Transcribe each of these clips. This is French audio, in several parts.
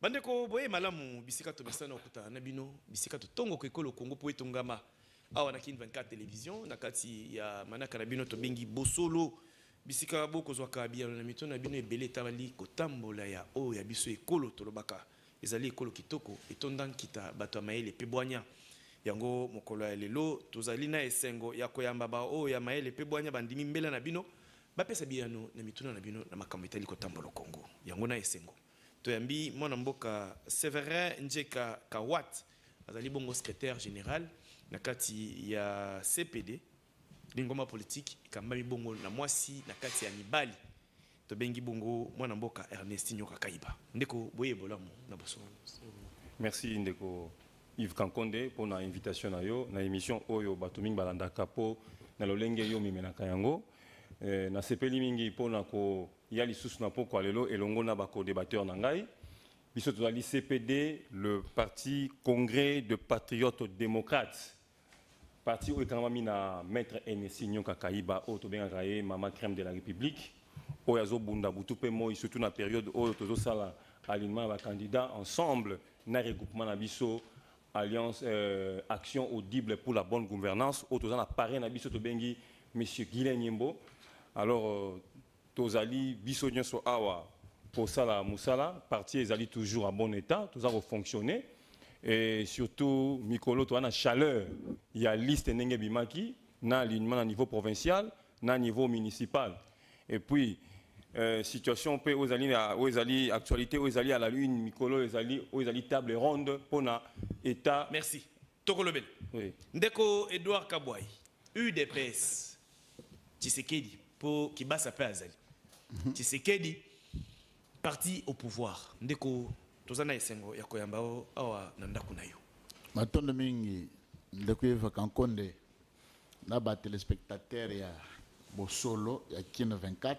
Bandeko boye malamu bisika to mesana okuta na bino bisika to tongo ko ekolo Congo po etongama awa na kin 24 télévision na kati ya manaka na bino to bengi bosolo bisika boko zwaka bia na mito na bino ebele tabali ko tambola ya o ya biso ekolo to lobaka ezali ekolo kitoko etondan kita bato ya maele pe bwanya yango mokolo ya lelo tozali na esengo ya koyamba ba o ya maele pe bwanya bandimi mbela na bino bapesa biano na mituna na bino na makambo etali ko tambola Congo yango na esengo toyambi mwana mboka Severin Njeka Kawat azali bongo secrétaire général na kati ya CPD lingoma politique kambami bongo na mwasi na kati ya mibali to bengi bongo mwana mboka Ernestinho Kakaiba ndeko boye bolamu na boso. Merci ndeko Yves Kankonde pour na invitation na yo na émission oyo batuming balanda kapo na lolenge yo mimenaka yango na sepeli mingi pona ko yali lisusu na poko lelo elongo na bako débatteur na ngai biso tozali CPD le parti Congrès de Patriotes Démocrates parti oyo ekamami na maître Ernestinho Kakaiba oyo tobengaka ye mama crème de la République oyo azobunda butu pe moi surtout na période oyo tozosala alignement ba candidats ensemble na regroupement na biso alliance action audible pour la bonne gouvernance oyo tozana parrain na biso tobengi monsieur Guilain Nyembo. Alors tozali biso nyonso awa pour sala musala parti ezali toujours en bon état tout ça fonctionner et surtout mikolo to na chaleur il y a liste ndenge bimaki na alignement à niveau provincial na niveau municipal et puis situation pe ozali actualité ozali à la lune mikolo ozali table ronde pour na état. Merci Tokolobel. Oui. Ndeko Edouard Kabouai UDPS Tshisekedi pour Kibasa pe azali Tshisekedi parti au pouvoir ndeko tozana esengo ya koyamba awa na ndako na yo matondo mingi ndeko Yves Kankonde na ba téléspectateurs ya bosolo ya Kin 24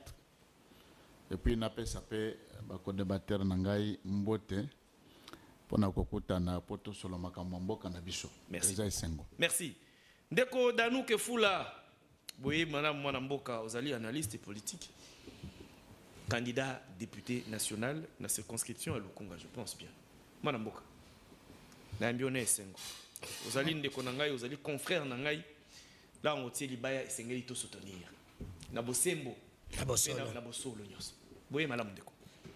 et puis na pesa pe ba ko débatteur na ngai mbote pona kokuta na poto solo makambo mboka na biso. Merci. Esengo. Merci ndeko Danuke Fula boye mwana mboka ozali analyste politique candidat député national na circonscription à Lukunga je pense bien mwana mboka na ambione esengo ozali ndeko na ngai ozali confrère na ngai la on tie libaya esengeli to soutenir na bosembo na bosolo nyos boye malamu ndeko.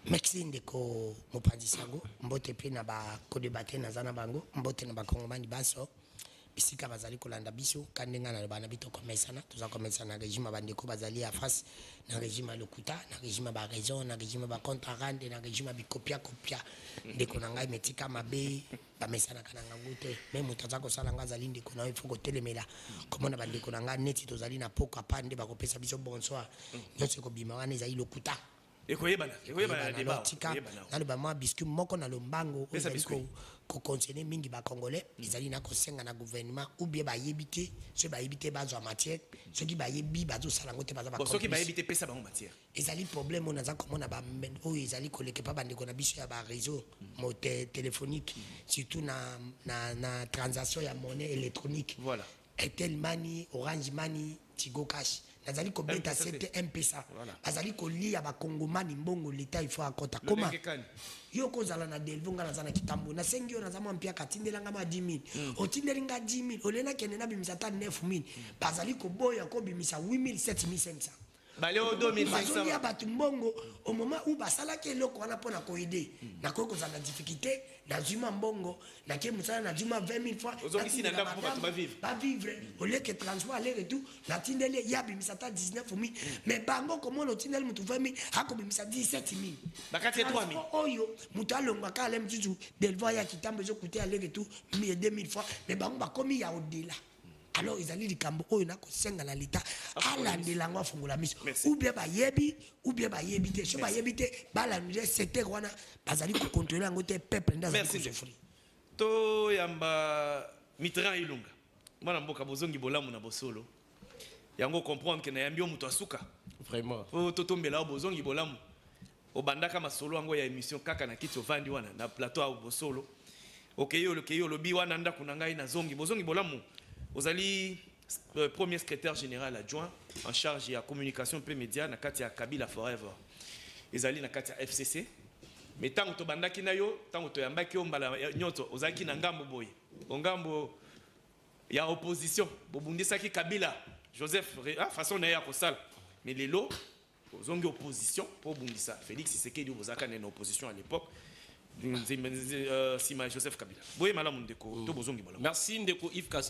Merci ndeko mopanzi sango mbote pe na ba ko débattre na zana bango mbote na ba kongomani baso bisika bazali kolanda biso kandenga na bana bito komesana tuza komesana régime bandeko bazali ya face na régime lokuta na régime ba raison na régime ba contrarande na régime bi kopia ndeko na ngai metika mabe ba mesana kana ngute même mutaza ko sala ngazali ndeko na ifo ko telemela komona bandeko na ngai neti tozali na poko apande ba kopesa biso bonsoir nyonso ko bima wana ezali lokuta ekoyebana débat na le bama biscuit moko na lombango ko conseiller mingi ba congolais ezali na ko senga na gouvernement ou bien ba yebité ce ba yebité bazo matière ce qui ba yebi bazo sala ngote baza ba ce qui ba yebité pesa ba matière ezali problème on a komona ba o ezali koleke pa bandeko na biso ya ba réseau mo téléphonique surtout na transaction ya monnaie électronique voilà Airtel Money Orange Money Tigo Cash nazali ko beta c'était M-Pesa azali ko lia ba kongomani mbongo l'état il faut akota comment yo ko zala na delvonga na zana kitambo na sengi yo na zama mpia katindelanga ma 10000 otindelinga 10000 olena kene na bimisa ta 9000 bazali ko boya ko bimisa 8000 7500 baleo 2500 ya batu mbongo au moment où basala ke loko wana pona ko aider na ko zana difficulté na juma mbongo na ke musala na juma 20000 fois ozongisi na ndako batu ba vivre au lieu que transport aller retour na tindele ya bimisa ta 19000 mais bango comment no tindele mutu 20000 hako bimisa 17000 bakati 3000 oyo mutu alongwa ka ale mtutu delva ya kitambo zo coûter aller retour 2000 fois mais bango bakomi ya au-delà. Alors ils allaient du Cambo, ils ont senga la lita, à de langue fongola miss, ou bien ba yebi, ou bien ba yebite, je ba yebite, ba la nuit c'était wana, bazali ko contrôler un côté peuple dans merci to yamba Mitterrand ilunga, mwana mboka bozongi bolamu na bosolo, yango comprendre que na yambi omuto asuka, vraiment, o totombela bozongi bolamu, obandaka masolo yango ya émission kaka na kiti ovandi wana na plateau au bosolo, okeyo lobi wana nda kunangai na zongi bozongi bolamu. Ozali premier secrétaire général adjoint en charge de la communication et médias na Katia Kabila Forever. Ezali na Katia FCC mais tant que bandaki na yo tant que toyambaki ombala nyoto ozaki na ngambo boye ngambo ya opposition bobundisaki Kabila Joseph façon na ya kosala mais lelo ozongi opposition pour bundisa Félix Tshisekedi ozaka na opposition à l'époque Sima Joseph Kabila. Boye malamu ndeko to bozongi bala. Merci ndeko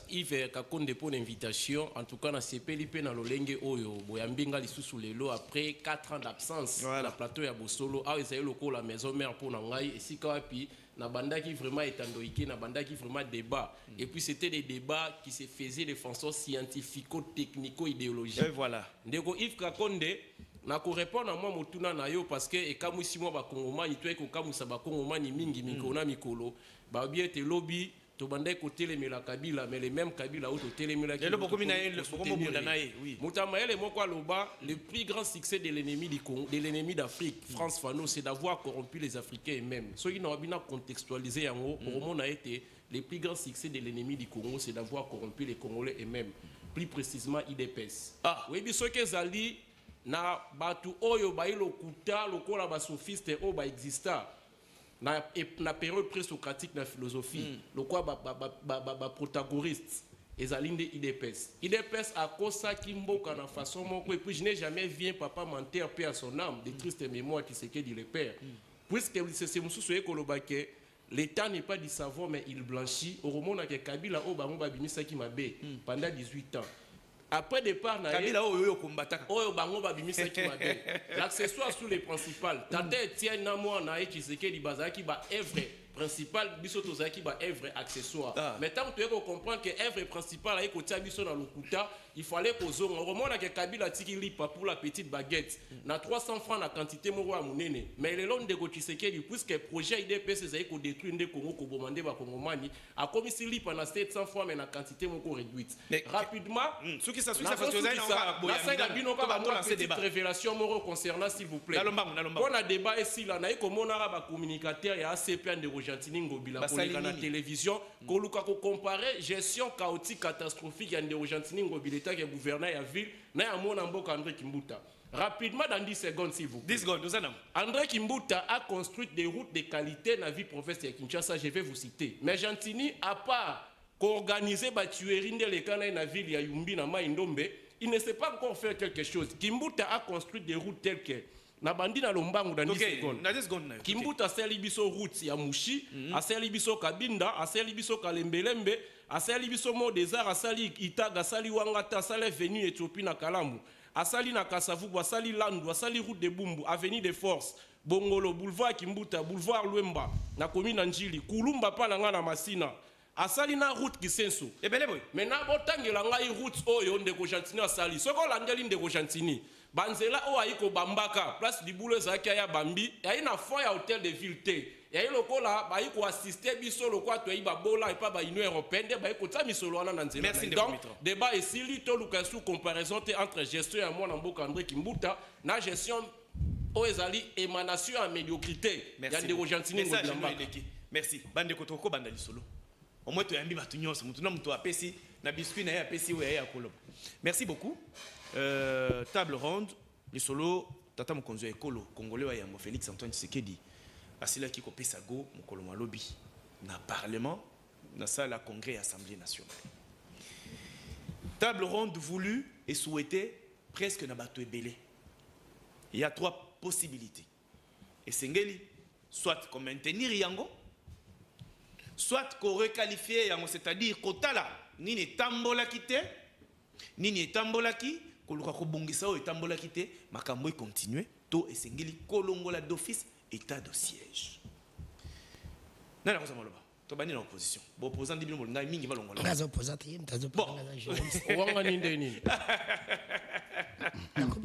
Yves Kakonde pour l'invitation. En tout cas na sepeli pe na lolenge oyo boyambinga lisusu lelo après 4 ans d'absence na plateau ya Bosolo a ezali loko la maison mère pour na ngai esika wapi na bandaki vraiment etandoiki na bandaki vraiment débat et puis c'était des débats qui se faisaient de façon scientifico-technico-idéologique. Et voilà. Ndeko Yves Kakonde na ko répondre à moi motuna na yo parce que ekamwisi mo ba kongomani to ekokamusa ba kongomani mingi mikona mikolo ba bien te lobby to bandai ko telemela Kabila mais les mêmes Kabila auto telemela qui le bokomi na ye le bokomo bunda na ye oui mutama ele moko aloba le plus grand succès de l'ennemi du Congo de l'ennemi d'Afrique France Fano c'est d'avoir corrompu les Africains eux-mêmes ceux qui n'ont pas contextualisé yango on a été le plus grand succès de l'ennemi du Congo c'est d'avoir corrompu les Congolais eux-mêmes plus précisément IDPS oui biso ke zali na batu oyo ba ilokuta lokola ba sophiste o ba exista na période présocratique na philosophie lokola ba protagoniste ezalinde IDPS a kosa kimboka na façon moko et puis je n'ai jamais vu un papa menteur paix à son âme de triste mémoire qui sait que dit le père puisque c'est mususu ekolobake l'état n'est pas du savon mais il blanchit au moment que Kabila o bango ba bimisaki mabe pendant 18 ans. Après départ, l'accessoire sur les principales. Tata Etienne Namoua Nae Tshisekedi Bazaki ba œuvre principale biso tozaki ba œuvre accessoire. Maintenant tu veux comprendre que œuvre principale ay kotia biso na lokuta, il fallait kozonga. Romona que Kabila tiki lipa pour la petite baguette. Na 300 francs la quantité moko ya munene. Mais le long de Tshisekedi puisque projet IDPS ezali ko détruire ndé Congo ko bomande ba Kongomani, a commis lipa na 700 francs mais na quantité moko réduite. Rapidement, ce qui ça parce que ça révélation moro concernant s'il vous plaît. On a débat ici là na ekomona ba communicateur ya ACP de Argentine ngobila koleka na télévision koluka ko comparer gestion chaotique catastrophique ya Argentine ngobila ta gouverneur ya ville na ya mona mboka André Kimbuta. Rapidement dans 10 secondes s'il vous plaît. 10 secondes, André Kimbuta a construit des routes de qualité dans la ville province de Kinshasa, je vais vous citer. Mais Argentine à part qu'organiser ba tuerie de l'écana na ville ya Yumbi na Maindombe, il ne sait pas encore faire quelque chose. Kimbuta a construit des routes telles que na bandi na lombangu dans 10 secondes. Kimbuta a seli biso route ya Mushi, a seli biso Kabinda, a seli biso Kalembelembe, a seli biso Mo Desert, a sali Itaga, a sali Wangata, a sali Venu Éthiopie na Kalambu, a sali na Kasavubu, a sali Landu, a sali route de Bumbu, avenue de Force, Bongolo, boulevard Kimbuta, boulevard Luemba, na commune Njili, Kulumba pa na nga na Masina. Asali na route Kisenso. Mais na botangela ngai route oyo ndeko Jantini asali. Soko landeli ndeko Jantini. Banzela o aiko bambaka place du boulot zaki ya bambi. Ya ina fond ya hôtel de ville te. Ya lokola ba iko assister biso lokwa to iba bola et pas ba union européenne ba iko ta misolo wana na nzela. Merci donc débat ici li to lukasu comparaison entre gestion ya mwana mboka André Kimbuta na gestion o ezali émanation à médiocrité. Ya ndeko Jantini ngobamba. Merci. Bande kotoko banda lisolo. Au moins, tu as mis tu as pesi na biscuit na ya pesi ou ya koloba. Merci beaucoup. Table ronde, le solo tata mokonzo ekolo congolais wa yango Félix Antoine Tshisekedi asila ki ko pesa go mokolo malobi na parlement na salle à congrès et assemblée nationale. Table ronde voulue et souhaitée presque na bato ebele. Il y a 3 possibilités. Et Sengeli soit comme maintenir yango soit qu'on requalifie, c'est-à-dire kotala nini tambola kite, nini tambola ki, koluka kobongisa o tambola kite, makambo continuer, to esengeli kolongola d'office état de siège. Nana kosa maloba, to bani na opposition. Bo opposant dibino molnga mingi balongola. Ngazo opposant yem tazo pa na journaliste. Wanga ninde nini.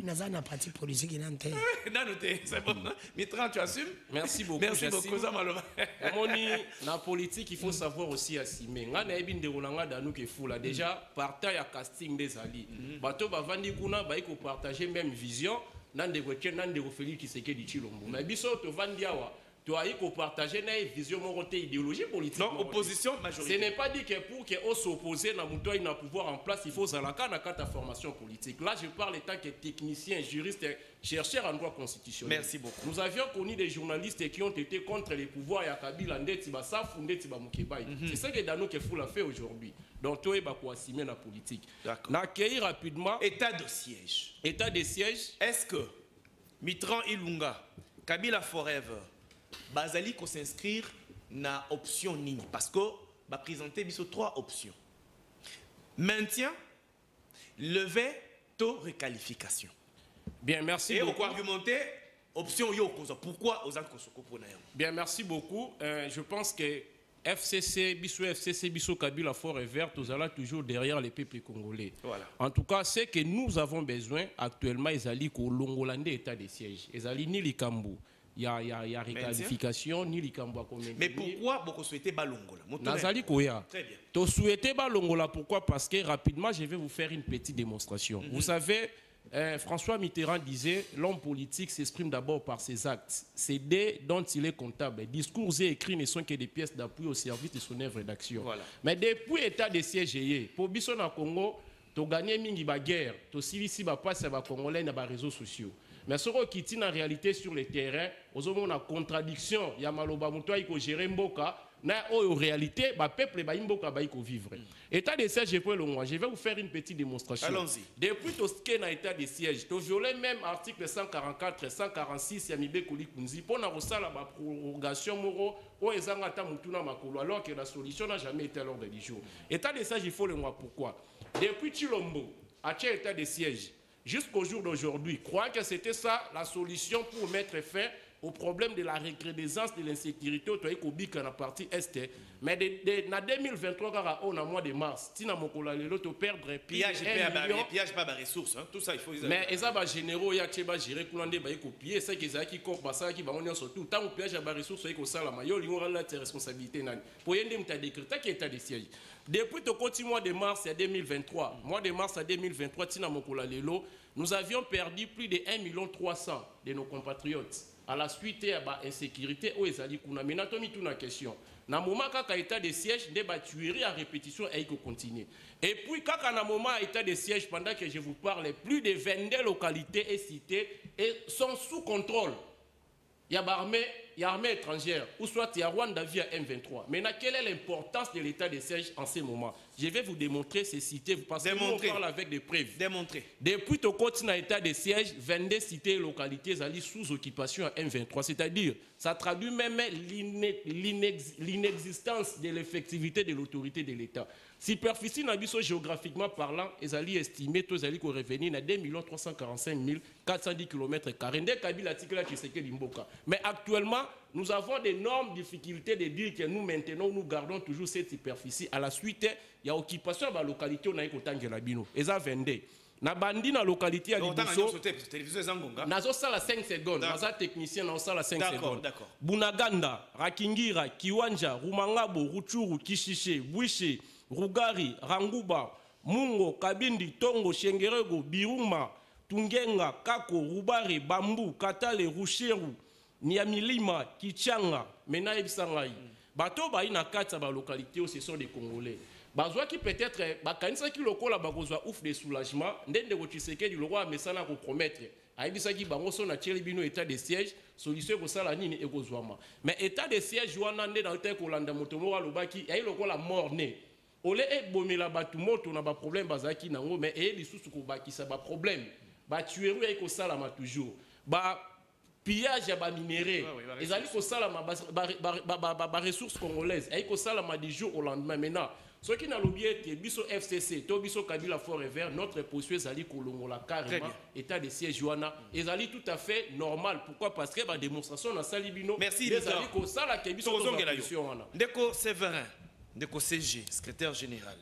Nazana parti politique nante. Nanote, c'est bon. Mitran, tu assumes? Merci beaucoup. Merci beaucoup Zamaloba. Moni na politique, il faut savoir aussi assumer. Ngana ebinde rolanga danu ke fula déjà partant ya casting des ali. Bato ba vandi kuna ba iko partager même vision nande ko Félix Tshisekedi Tshilombo. Mais biso to vandi awa tu as partager une vision morale idéologie politique. Non, opposition majorité. Ce n'est pas dit que pour qu'on s'oppose à un pouvoir en place, il faut ta formation politique. Là, je parle en tant que technicien, juriste, chercheur en droit constitutionnel. Merci beaucoup. Nous avions connu des journalistes qui ont été contre les pouvoirs à Kabila, c'est ça que Dano Kefou l'a fait aujourd'hui. Donc, tu es assumer la politique. D'accord. N'accueille rapidement. État de siège. État de siège. Est-ce que Mitran Ilunga, Kabila Forever, Bazali ko s'inscrire na option nini? Parce que va présenter trois options. Maintien, levé, taux requalification. Bien, merci. Et on peut argumenter option yo pourquoi aux Ankosoko pour naïm. Bien, merci beaucoup. Je pense que FCC, Bissou Kabila Forever, tous allons toujours derrière les peuples congolais. Voilà. En tout cas, c'est que nous avons besoin actuellement, ils allaient au Longolandais état de siège. Ils allaient ni les Kambou. Il y a réqualification, ni les Kambou. Mais pourquoi vous souhaitez Balongola? Nazali Koya. Très bien. Tu souhaitez Balongola, pourquoi? Parce que rapidement, je vais vous faire une petite démonstration. Vous savez, François Mitterrand disait l'homme politique s'exprime d'abord par ses actes. C'est des dont il est comptable. Discours et écrits ne sont que des pièces d'appui au service de son œuvre d'action. Voilà. Mais depuis l'état de siège, pour Bisson en Congo, tu as gagné mingi ba guerre, tu as suivi ba passe ba congolais dans les réseaux sociaux. Mais ce qui tient en réalité sur le terrain, aux hommes on a contradiction, il y a maloba muto il faut gérer mboka. En réalité, le peuple va vivre. État de siège, je vais vous faire une petite démonstration. Allons-y. Depuis que tu as état de siège, tu as violé même article 144, 146, Yamibé Koulikunzi, pour la prorogation morale, alors que la solution n'a jamais été à l'ordre du jour. État de siège, il faut le voir pourquoi. Depuis Chilombo, à quel état de siège, jusqu'au jour d'aujourd'hui, croyez que c'était ça la solution pour mettre fin au problème de la recrudescence de l'insécurité au dans la partie est. Mais en 2023, on a mois de mars, si on a perdre pillage pas de ressources, tout ça il faut. Mais ils ont généraux, il y a des gérer copier, c'est qu'ils ont qui comptent ça qui va surtout tant que pillage pas ressources, il faut ça la maillot, ils ont la responsabilité. Pour y aller, tu as décrété qui est à des sièges. Depuis le mois de mars à 2023, mois de mars à 2023, nous avions perdu plus de 1,3 million de nos compatriotes. À la suite de l'insécurité, où ils allaient maintenant, une question. Dans le moment où état de siège, des tueries à répétition et continuer. Et puis, quand on a un moment état de siège, pendant que je vous parle, plus de 22 localités et cités sont sous contrôle. Il y a armée étrangère, ou soit il y a Rwanda via M23. Maintenant, quelle est l'importance de l'état de siège en ce moment? Je vais vous démontrer ces cités, parce que nous on parle avec des preuves. Démontrer. Depuis que continent état de siège, 22 cités et localités allaient sous occupation à M23. C'est-à-dire, ça traduit même l'inexistence de l'effectivité de l'autorité de l'État. Superficie géographiquement parlant, ils allaient estimer qu'ils allaient revenir à 2 345 410 km². Mais actuellement, nous avons d'énormes difficultés de dire que nous maintenant, nous gardons toujours cette superficie. À la suite, il y a occupation de la localité, on a écouté la bino. Ils ont vendu. Na bandi na localité à Liboso. Nazo sala 5 secondes. Naza technicien na sala 5 secondes. Bunaganda, Rakingira, Kiwanja, Rumangabo, Ruchuru, Kishishe, Bwishe, Rugari, Ranguba, Mungo, Kabindi, Tongo, Shengerego, Biruma, Tungenga, Kako, Rubare, Bambu, Katale, Rusheru, Niamilima, Kichanga, Menaïb Sangai. Bato ba ina kata ba localité où ce sont des Congolais. Bazwa qui peut-être bakanisa ki lokola bakozwa ouf de soulagement ndende ko Tshisekedi du roi mesana ko promettre ayibisa ki bango so na tieli bino état de siège solution ko sala nini ekozwama mais état de siège wana nde na te ko landa motomo wa lobaki ayi lokola morne ole e bomela batu moto na ba problème bazaki nango mais e lisusu ko bakisa ba problème ba tueru ay ko sala ma toujours ba pillage ya ba minéraux ezali ko sala ba ressources congolaises ay ko sala ma du jour au lendemain maintenant. Ce qui n'a l'oublié que Bisso FCC, Tobiso Kabila Forever, notre poursuite Zali Kolongola carrément, état de siège Joana, et Zali tout à fait normal. Pourquoi? Parce que la démonstration dans Salibino, merci Zali Kosala Kebiso Ndeko Séverin, Ndeko CG, secrétaire général.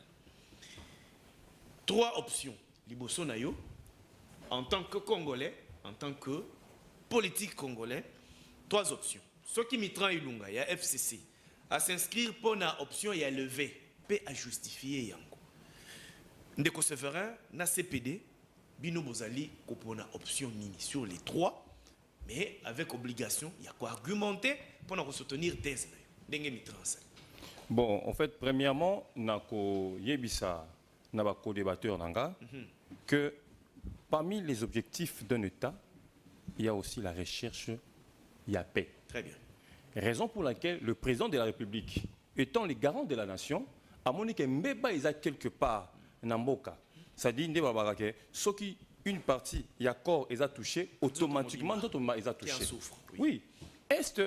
3 options. Liboso Nayo, en tant que Congolais, en tant que politique congolais, 3 options. Ce qui Mitran Ilunga, il y a FCC, à s'inscrire pour la option, il y a levé. À justifier yango ndeko Séverin na CPD bino bozali kopona option nini sur les 3 mais avec obligation, il y a quoi argumenter pour nous soutenir thèse. Bon, en fait, premièrement, nako yebisa na co-débatteur nanga que parmi les objectifs d'un État, il y a aussi la recherche, il y a paix. Très bien. Raison pour laquelle le président de la République, étant le garant de la nation, a montré que Mbeba est quelque part Namboka. C'est-à-dire que ceux qui une partie, il y a corps, ils ont touché, automatiquement, d'autres ils ont touché. Oui. Est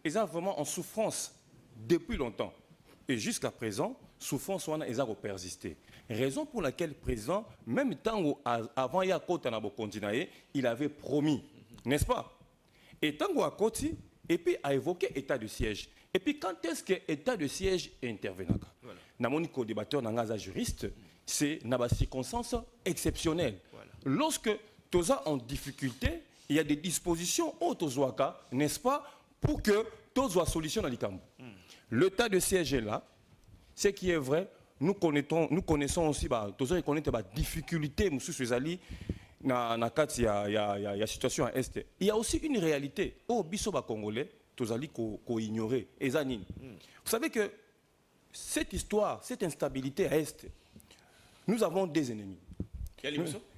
ils ont vraiment en souffrance depuis longtemps. Et jusqu'à présent, souffrance, ils ont persisté. Raison pour laquelle le président, même tant avant il y a côté dans le continent, il avait promis, n'est-ce pas? Et tant à côté, et puis a évoqué état de siège. Et puis quand est-ce que l'état de siège est intervenu? Dans mon co-débatteur, dans un juriste, c'est dans des circonstances exceptionnelles. Voilà. Lorsque tu es en difficulté, il y a des dispositions au Tozoaka, n'est-ce pas, pour que tu aies solution dans les camps. L'état de siège est là. Ce qui est vrai, nous connaissons aussi des difficultés, il y a situation à Est. Il y a aussi une réalité. Au Bisoba Congolais, tu as ignorer. Vous savez que cette histoire, cette instabilité à Est, nous avons des ennemis.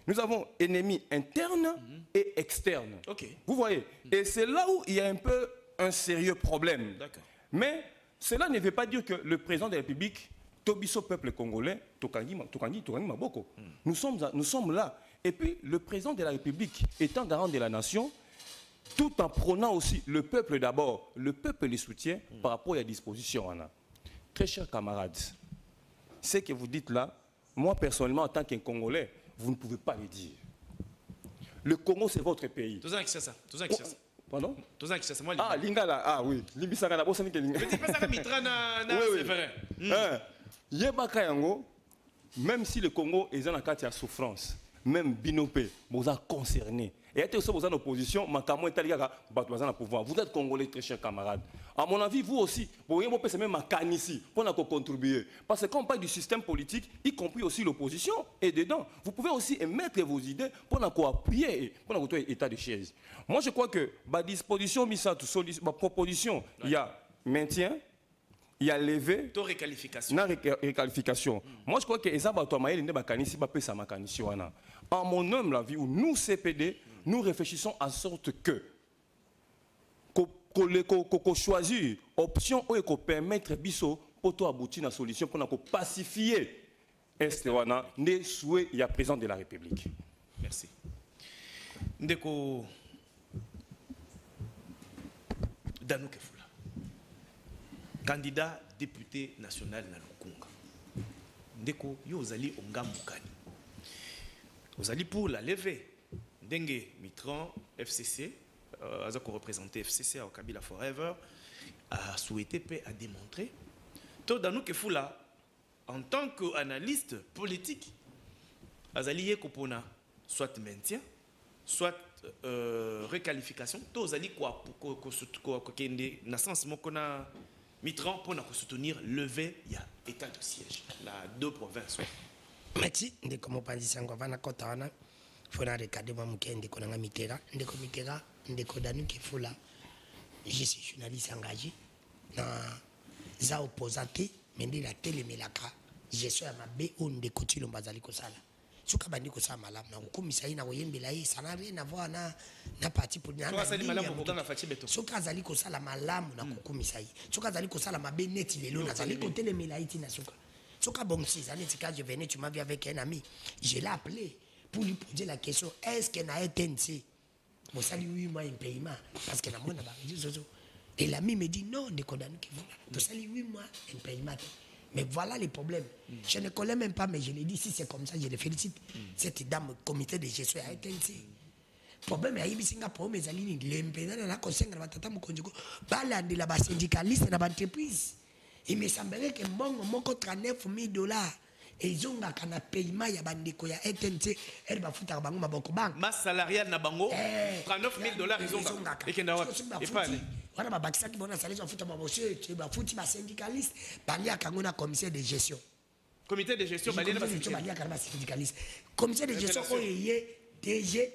Nous avons ennemis internes et externes. Okay. Vous voyez? Et c'est là où il y a un peu un sérieux problème. Mais cela ne veut pas dire que le président de la République, Tobiso peuple congolais, nous sommes là. Et puis le président de la République, étant garant de la nation, tout en prônant aussi le peuple d'abord, le peuple les soutient par rapport à la disposition. Très chers camarades, ce que vous dites là, moi personnellement en tant qu'un Congolais, vous ne pouvez pas le dire. Le Congo c'est votre pays. Pardon? Ah, Lingala, ah oui. Limbisaka na bossa ni Lingala. Petit peu ça mitra na c'est vrai. Yebaka yango, même si le Congo est en cas de souffrance, même Binopé, vous êtes concerné. Et vous êtes en opposition, vous êtes Congolais, très chers camarades. À mon avis, vous aussi, vous pouvez même ici pour contribuer. Parce que quand on parle du système politique, y compris aussi l'opposition, et dedans, vous pouvez aussi émettre vos idées pour appuyer, pour notre état de chaise. Moi, je crois que ma disposition, ma proposition, il y a maintien, il y a levé, réqualification. Moi, je crois que les abattoirs, en mon homme, la vie où nous, CPD, nous réfléchissons en sorte que choisir option ou permettre biso pour aboutir à la solution pour pacifier Estewana ne souhait il y a président de la République. Merci. Ndeko Danou Kefula, candidat député national na Lukunga. Ndeko yo ozali ongamukani. Ozali pour la lever. Dengue Mitran, FCC, a représenté FCC au Kabila Forever, a souhaité paix, a démontré. Tout dans nous que Foula, en tant qu'analyste politique, Azali Kopona, soit maintien, soit réqualification, tous Azali quoi pour na sens mokona Mitran pour soutenir lever il y a état de siège la deux provinces. Merci de comment pas dire ça va na kotana. Fona regarder moi mukende ko nga mitera ndeko mitera ndeko danu ke fula je suis journaliste engagé na za opposante mais ndi la télé melaka je suis à ma be on ndeko tilo bazali ko sala suka bandi ko sala malamu na kukumisa ina koyembela yi sana rien à voir na parti pour na suka zali ko sala malamu na kukumisa yi suka zali ko sala mabe neti lelo na zali ko télé melaiti na suka bon si zaneti quand je venais tu m'as vu avec un ami je l'ai appelé pour lui poser la question, est-ce qu'elle a été TNC? Bon, ça lui 8 mois un paiement. Parce que et l'ami me dit non, de condamner qui vont. Ça lui 8 mois un paiement. Mais voilà les problèmes. Je ne connais même pas, mais je l'ai dit, si c'est comme ça, je le félicite. Cette dame, comité de gestion a été TNC. Problème, il y a Singapour, mais il y a l'impédant, la conseil, la tata, mon conjugal, balade la syndicaliste, la entreprise. Il me semblerait que mon contre $39,000. Et ils ont un paiement, il y a des gens qui ont elle va foutre à bango ma banque banque. Masse salariale na bango, $39,000 ils ont. Et qu'il n'a pas. Voilà ma bakisa qui vont salaire foutre ma monsieur, tu vas foutre ma syndicaliste, balia kangona commissaire de gestion. Comité de gestion balia syndicaliste. Commissaire de gestion oyé DG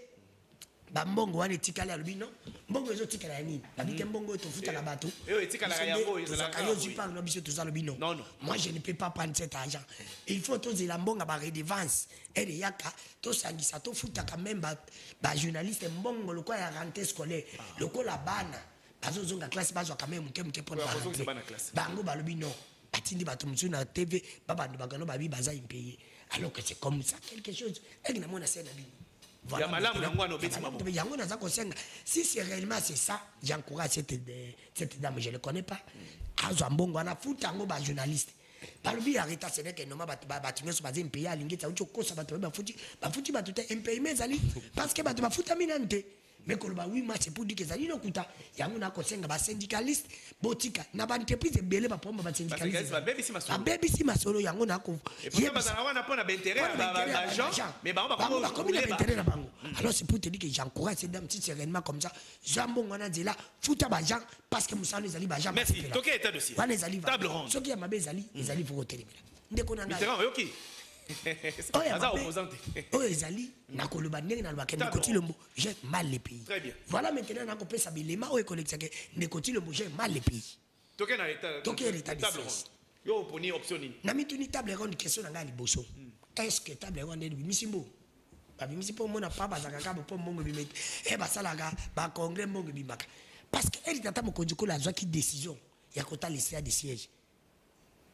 ba mbongo wana etikala lobi non mbongo ezo tikala ya nini babike mbongo to futa la bato etikala ya yango ezalaka yo zipa no biso to za lobi non moi je ne peux pas prendre cet argent il faut to zela mbonga ba redevance et yaka to sangisa to futa quand même ba journaliste mbongo lokwa ya rentrée scolaire lokola bana bazozonga classe bazwa quand même muke pour bango ba lobi non atindi bato musu na TV baba ndo bagano babi baza impayé alors que c'est comme ça quelque chose et na mona c'est na bi voilà si c'est réellement c'est ça j'encourage cette dame je ne connais pas azo mbongo ana futa ngo ba journaliste balobi arrêta c'est que non ba tinyo so baze impayé alingeta ucho kosa bato ba futi bato te impayé mezali parce que bato ba futa minante mais que oui moi c'est pour dire que ça dit okuta yango na ko senga ba syndicaliste botika na ba entreprise belé ba pomba ba syndicaliste ba baby si masolo yango na ko yeba za wana pona ba intérêt ba gens mais ba comme il intérêt na bango alors c'est pour te dire que j'encourage ces dames si réellement comme ça jambo ngwana dila futa ba gens parce que musano ezali ba gens merci toke état dossier wana ezali table ronde soki ya mabe ezali pour hotelemela ndeko na ngai yoki Aza opposante. Oh ezali na koloba ndenge na lobaka ndekoti lombo j'ai mal les pays. Voilà maintenant na kopesa bilema o collecte que ndekoti lombo j'ai mal les pays. Toke na état. Toke l'état de table ronde. Yo oponi option ni. Na mituni table ronde question na ngali boso. Est-ce que table ronde est misimbo? Ba bimisi po mona pa bazaka ka po mbongo bimete. E basalaka ba congrès mbongo bimaka. Parce que elle tata mokonzi ko la zwa ki décision ya kota laisser des sièges.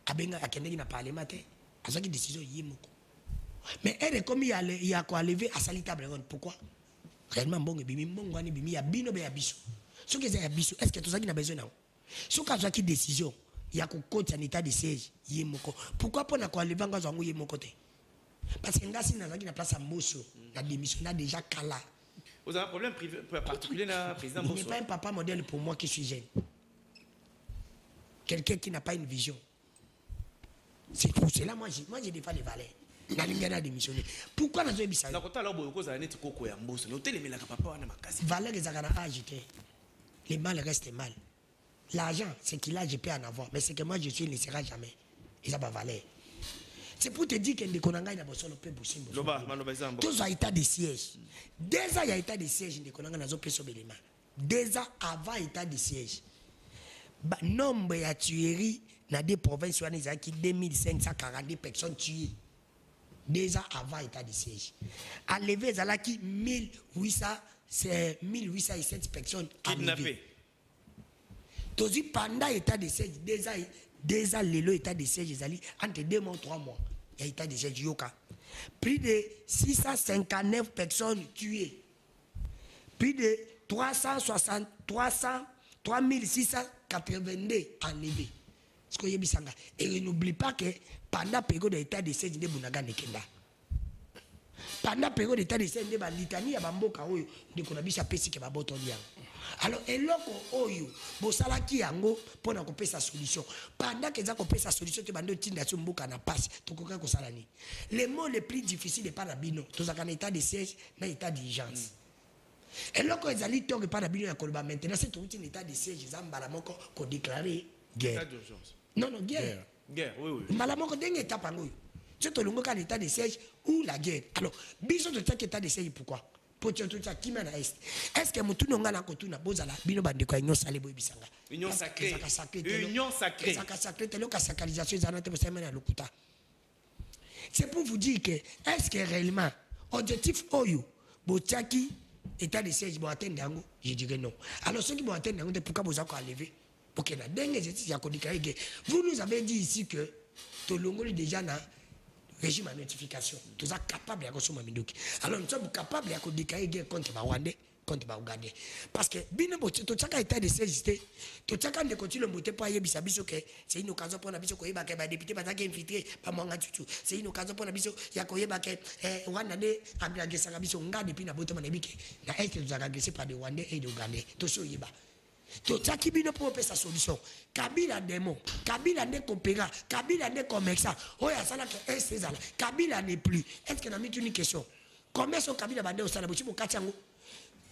Abenga akendeki na parlement te. Azaki décision yimoko. Mais elle est comme il y a quoi lever à sali table ronde. Pourquoi? Réellement bon bimi mbongo ani bimi ya bino be ya biso. Ce que c'est ya biso, est-ce que tout ça qui n'a besoin non? Ce que azaki décision, il y a ko coach en état de siège yimoko. Pourquoi pas na quoi lever ngazo ngo yimoko te? Parce que ngasi na zaki na place à Mosso, la démission a déjà kala. Vous avez un problème particulier là président Mosso? Il n'est pas un papa modèle pour moi qui suis jeune. Quelqu'un qui n'a pas une vision. C'est pour cela moi je défends les valeurs. Na lingana démissionner. Pourquoi na zo ebisa? Na kota lobo ko za neti koko ya mboso. No telemela ka papa wana makasi. Valeur ezakana agité. Les mal restent mal. L'argent, c'est qu'il a, je peux en avoir, mais c'est que moi je suis, il ne sera jamais. Il n'a pas valeur. C'est pour te dire que les Konanga n'a pas besoin de pousser. Tous à état de siège. Déjà il y a état de siège de Konanga n'a pas besoin de l'élément. Déjà avant état de siège. Nombre de tueries dans des provinces qui 2542 personnes tuées. Déjà avant état de siège. À lever Zalaki 1807 personnes kidnappées. Tozi pendant état de siège déjà le état de siège Zali entre 2 mois 3 mois. Il y a état de siège Yoka. Plus de 659 personnes tuées. Plus de 3682 enlevés. Et n'oublie pas que pendant la période d'état de siège de Bunaga Nekenda. Pendant la période d'état de siège de Litanie, il y a Bamboka Oyo, de Konabisha Pessi qui va botonia. Alors, et loko Oyo, Bosala qui yango, pour na couper sa solution. Pendant que ça couper sa solution, tu vas nous dire que Mboka na passe, tu coca ko salani. Les mots les plus difficiles de Panabino, tout ça qu'un état de siège, un état d'urgence. Et loko ezali to que Panabino ya Koloba maintenant, c'est tout un état de siège, Zambala moko ko déclarer guerre. État d'urgence. Non, guerre. Guerre, oui. Malamoko dengue étape en haut. C'est tout le monde qui a l'état de siège ou la guerre. Alors, biso de chaque état de siège, pourquoi? Pour tout ça, qui m'a est. Est-ce que Moutou n'a pas de na bozala, bino bande ko union salé boy bisanga. Union sacrée. Union sacrée. Ça sacré, tellement que sacralisation, ça n'a pas été à l'okuta. C'est pour vous dire que, est-ce que réellement, objectif Oyo, Botiaki, état de siège, bon atteindre yango, je dirais non. Alors, ceux qui vont atteindre yango, pourquoi vous avez enlevé? Ok, la dernière justice, vous nous avez dit ici que Tolongo est déjà dans régime à notification. Nous sommes capables de consommer Mindoki. Alors nous sommes capables de déclarer contre les Rwandais, contre les Ougandais. Parce que, tout ça état de siège, tout ça de continuer le monter pour y biso que c'est une occasion pour la biso koyeba que les députés sont infiltrés par Mwanga Tutu. C'est une occasion pour la biso ya koyeba que Rwandais a agressé la biso nga depuis na botama na biki. Na est que nous avons agressé par des Rwandais et des Ougandais. Tout ça yeba. Tout ça qui vient pour sa solution. Kabila démon, Kabila n'est qu'opéra, Kabila n'est commerçant. Oh, il y a ça là que est ça là. Kabila n'est plus. Est-ce que nous avons une question? Comment est-ce que Kabila bande au salaire?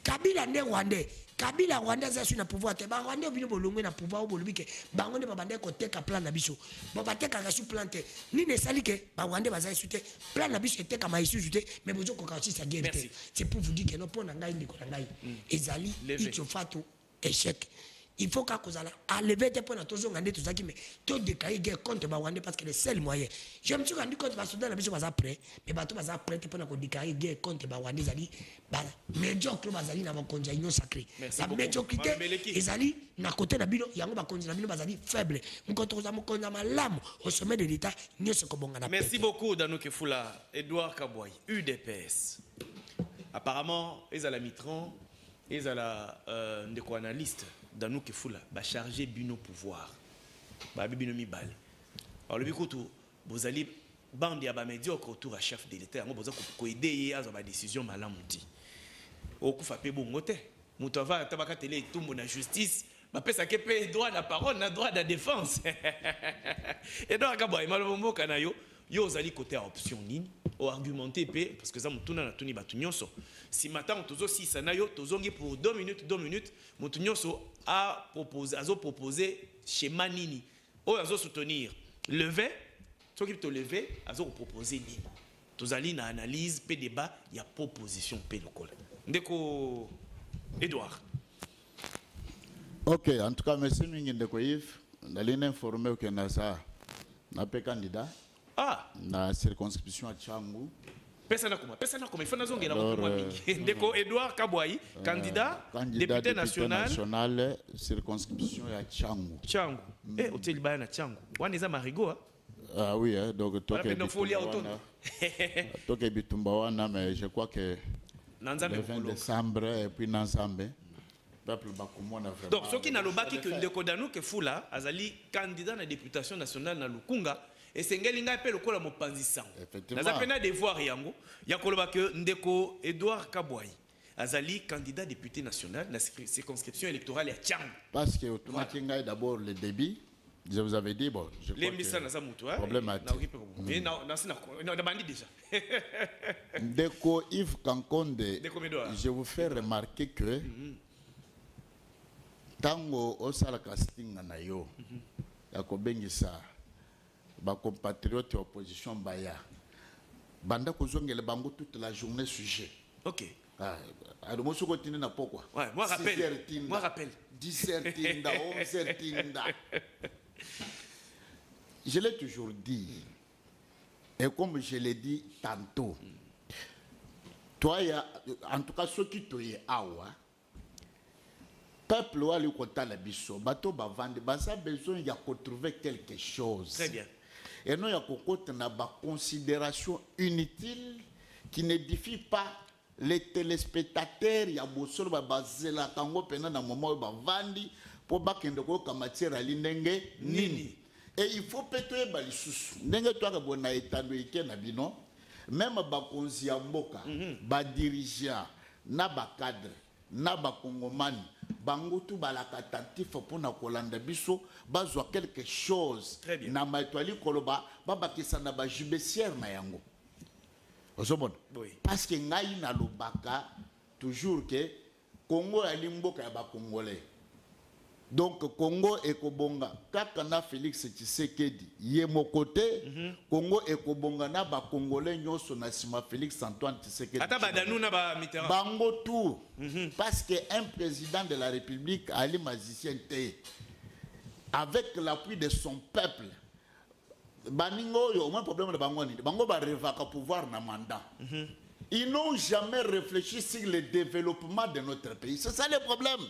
Kabila nde Rwandais. Kabila Rwandais za sur na pouvoir te. Ba Rwandais bino bolongwe na pouvoir o bolubi ke bango nde babande ko teka plan na biso. Bo bateka ka su plan te. Ni ne sali ke ba Rwandais baza sute. Plan na biso eteka ma isu sute mais bozo ko ka sa guerre te. C'est pour vous dire que non pour na ngai ndiko na ngai. Ezali itofatu échec. Il faut qu'à cause à lever des points à tous les gens qui mais tout décaler guerre contre Rwanda parce que le seul moyen. Je me suis rendu compte que Soudan la mission va après, mais bateau va après pour qu'on décaler guerre contre Rwanda zali, médiocre bazali na konja union sacrée. La médiocrité ezali na côté na bino yango ba konja na bino bazali faible. Nkoto za mokonja malamu au sommet de l'état nyoso ko bonga na. Merci beaucoup Dano Kefula, Edouard Kabouaï, UDPS. Apparemment, ils à la mitran, ils à la analyste. Dans nous qui fou là, bah charger bino pouvoir, bah bino mi balle. Alors le bikoto, vous allez bande à bah médiocre autour à chef de l'État, moi vous allez ko aider à ma décision malamuti. Au coup fa pe bon côté, mutava tabaka télé tout mon justice, bah pesa ke pe droit la parole, na droit de défense. Et donc akaboy malombo kanayo, yo zali côté option nini, au argumenter pe parce que ça mutuna na tuni batunyonso. Si matin tozo si sanayo tozongi pour 2 minutes, mutunyonso a proposé schéma nini o azo soutenir lever ceux qui te lever azo proposer nini tozali na analyse pe débat il y a proposition pe lokola ndeko Edouard. OK, en tout cas merci mingi ndeko Yves ndalina informé que na ça na pe candidat na circonscription à Tchangu. Pesa na kuma il faut nazongela moto mwa mingi ndeko Edouard Kabouaï candidat député national circonscription ya Tchangu. Tchangu hôtel baya na Tchangu wana eza marigo ah oui donc toke bitumba wana mais je crois que le 20 décembre et puis Nanzambe peuple bakomona vraiment. Donc ce qui na lobaki que ndeko Dano Kefula azali candidat na députation nationale na Lukunga et sengeli ngai pe lokola mopanzi sango naza pena devoir yango ya koloba que ndeko Edouard Kabouaï azali candidat député national na circonscription électorale ya Tchangu parce que automatiquement ngai d'abord le débit je vous avais dit bon je crois que problème à mais na bandi déjà ndeko Yves Kankonde je vous fais remarquer que tango osala casting na yo ya kobengisa ba compatriotes opposition baya banda kozongela bango toute la journée sujet. OK. Alors moi je continue na pourquoi. Ouais, moi rappelle 10h tinda 11h tinda. Je l'ai toujours dit et comme je l'ai dit tantôt. Toi en tout cas ceux qui toye awa peuple wali kota la biso bato ba vendre basa besoin ya trouver quelque chose. Très bien. Et non, il y a une considération inutile qui n'édifie pas les téléspectateurs. Il y a beaucoup de basé la tango pendant un moment où vandi pour bakende ko kamatière ali ndenge nini. Et il faut péter bali sous. Ndenge toi ka bona etando ikena bino même ba konzi ya mboka ba dirigeant na ba cadre na ba kongomani bango tu balaka attentif pour na kolanda biso bazwa quelque chose na maitwali koloba baba kisana ba jubesière na yango ozomona parce que ngai na lobaka toujours que Congo ali mboka ya ba congolais donc Congo ekobonga kaka na Félix Tshisekedi ye mokote Congo ekobonga na ba congolais nyoso na sima Félix Antoine Tshisekedi ata badanu na ba Mitterrand bango tout parce que un président de la République ali magicien te avec l'appui de son peuple baningo yo moins problème de bango ni bango ba revaka pouvoir na mandat ils n'ont jamais réfléchi sur le développement de notre pays c'est ça le problème.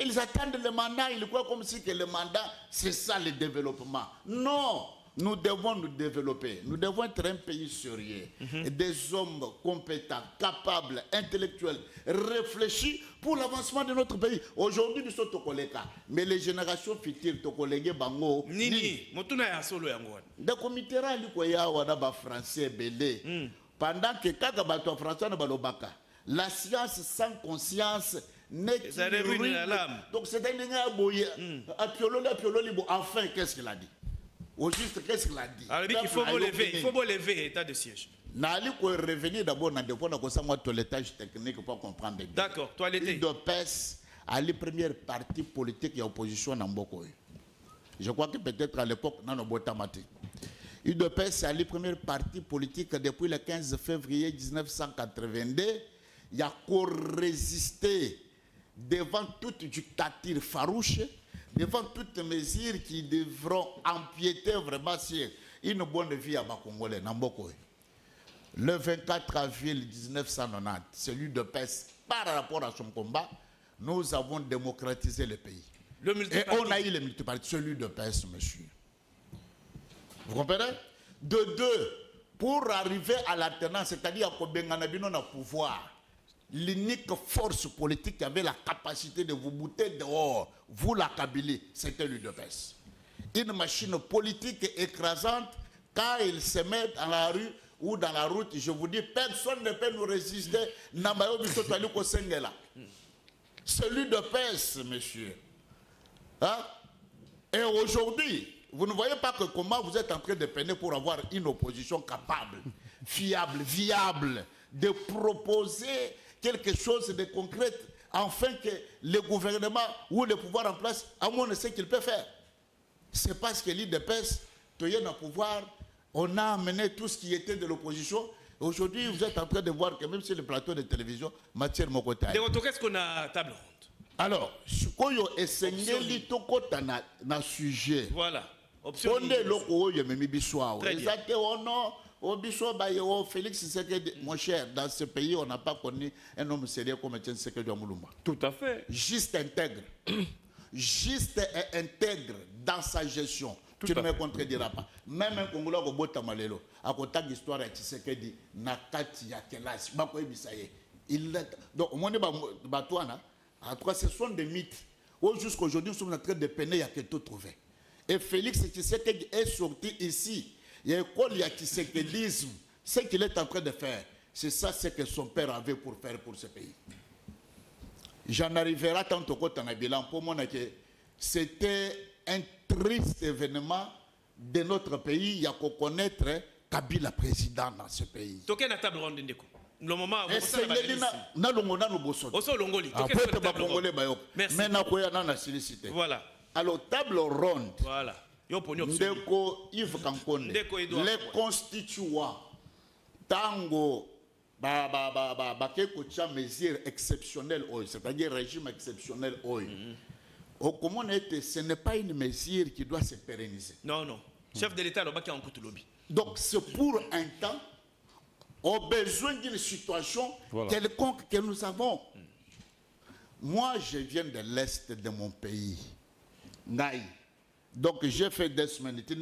Ils attendent le mandat, ils croient comme si que le mandat, c'est ça le développement. Non, nous devons nous développer. Nous devons être un pays sérieux. Des hommes compétents, capables, intellectuels, réfléchis pour l'avancement de notre pays. Aujourd'hui, nous sommes au collègue. Mais les générations futures, au collègue Bango. Nini, motuna ya solo yango. De comité rali ko ya wana ba français belé. Pendant que kaka bato français na balobaka. La science sans conscience ça ruine la lame. Donc c'est un enfin, qu'est-ce qu'il a dit? Au juste, qu'est-ce qu'il a dit? Alors, il faut vous lever état de siège. Nali ko revenir d'abord dans dépôt na kosa moi toilettage technique pour comprendre. D'accord, toilettage. UDPS à la première partie politique et opposition dans Mboko. Je crois que peut-être à l'époque non botamati. UDPS à la première partie politique depuis le 15 février 1982, il a résisté devant toute dictature farouche, devant toutes mesures qui devront empiéter vraiment sur une bonne vie à Bakongolais dans Mboko. Le 24 avril 1990, celui de PES, par rapport à son combat, nous avons démocratisé le pays. Et on a eu le multiparti, celui de PES, monsieur. Vous comprenez? De deux, pour arriver à l'alternance, c'est-à-dire qu'on a pouvoir, l'unique force politique qui avait la capacité de vous bouter dehors, vous la Kabylie, c'était l'UDPS. Une machine politique écrasante, quand il se met dans la rue, ou dans la route, je vous dis, personne ne peut nous résister. Celui de PES, monsieur. Hein? Et aujourd'hui, vous ne voyez pas que comment vous êtes en train de peiner pour avoir une opposition capable, fiable, viable, de proposer quelque chose de concret, afin que le gouvernement ou le pouvoir en place, à moins de ce qu'il peut faire. C'est parce que l'IDPS, tu es dans le pouvoir. On a amené tout ce qui était de l'opposition. Aujourd'hui, vous êtes en train de voir que même sur le plateau de télévision, matière Mokotai. Qu'est-ce qu'on a table ronde? Alors, ce qu'on a essayé na sujet. Voilà. Option. On est loco, il y a même bissoir. Exact. Félix Tshisekedi, mon cher, dans ce pays, on n'a pas connu un homme sérieux comme Etienne Tshisekedi Mulumba. Tout à fait. Juste intègre. Juste et intègre dans sa gestion. Tu ne me contrediras pas. Même un Congolais qui a malelo, à côté de l'histoire de Tshisekedi, Nakati Yakelasi, donc, au moins, en tout cas, ce sont des mythes. Jusqu'à aujourd'hui, nous sommes en train de peiner, il y a que tout trouvé. Et Félix Tshisekedi est sorti ici. Il y a une école, il y a Tshisekedisme. Ce qu'il est en train de faire, c'est ça ce que son père avait pour faire pour ce pays. J'en arriverai tant au côté en bilan pour moi que c'était un triste événement de notre pays. Il y a qu'à connaître Kabila président dans ce pays. Toké na table ronde ndeko. Le moment où ça na longona no boso. Oso longoli. Toké na table ronde bayo. Mais na koya na silicité. Voilà. Alors table ronde. Voilà. Yo poni option. Ndeko Yves Kankonde. Les constituants tango mesure exceptionnelle, c'est-à-dire régime exceptionnel. Comment ce n'est pas une mesure qui doit se pérenniser. Non, non. Chef de l'État, il en lobby. Donc c'est pour un temps, au besoin d'une situation quelconque que nous avons. Moi, je viens de l'Est de mon pays. Naï. Donc j'ai fait des semaines. En tout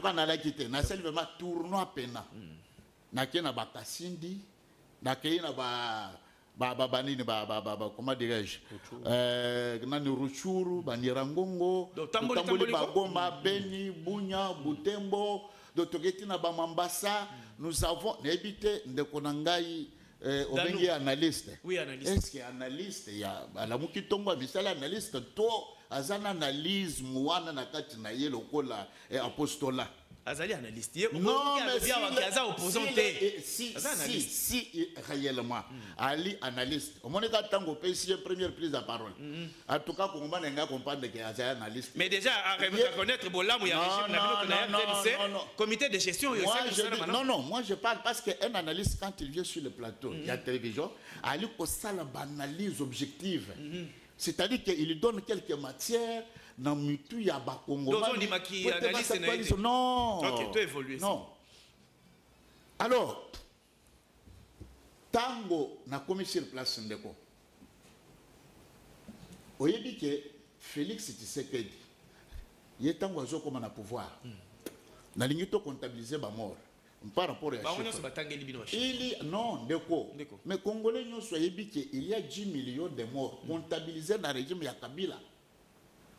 cas, on a quitté. On a fait un tournoi pena. On a Bakasindi. On a comment dirais-je? Nani Ruchuru, Banirangongo, Tamboli Bagoma, Beni, Bunya, Butembo, Dotogetina Bamambasa. Nous avons évité de Konangai. Obengi analyste. Oui, analyste. Est-ce qu'il y a analyste? Il y a la Mukitongo, mais c'est l'analyste. Toi, Azan analyse, Mouana Nakati Naye, Lokola et Apostola. Azali analyste. Non, mais si réellement, Ali analyste. Au moins, quand on peut la première prise de parole. En tout cas, on va comprendre que Azali analyste. Mais déjà, à reconnaître Bolam, il y a un comité de gestion. Non, moi je parle parce qu'un analyste, quand il vient sur le plateau, il y a la télévision, Ali a une analyse objective. C'est-à-dire qu'il donne quelques matières. Non, non. Ok, tu évolues. Non. Alors, tango na commis sur place ndeko. Oye dit que Félix Tshisekedi, il est tango azo comme na pouvoir. Na lingito comptabiliser ba mort. Par rapport à non, ndeko. Mais Congolais nous soyez dit qu'il y a 10 millions de morts comptabilisés dans le régime ya Kabila.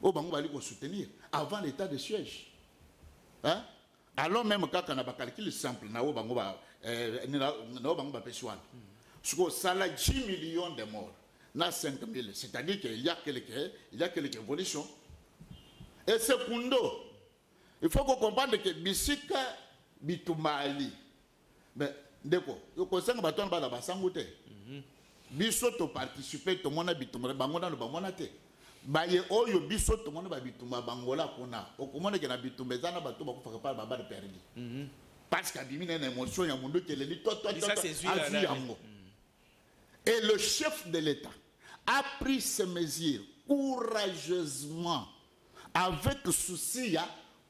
Au Bango va soutenir avant l'état de siège. Hein? Alors même quand on a un calcul simple, na Bango va ça a 10 millions de morts, na 5 000, c'est-à-dire qu'il y a quelques évolutions. Et secondo, il faut qu'on comprenne que bisika bitumali. Mais d'accord, yo conseil baton ba la basangote. Biso to participer to mona bitumba bangona no bangona te. Ba ye oyo biso to mona ba bitumba bangola kuna. Okomona ke na bitumba zana bato ba kufaka pa ba perdi. Parce qu'il y a une émotion, il y a un monde qui est là. Et le chef de l'État a pris ces mesures courageusement, avec souci,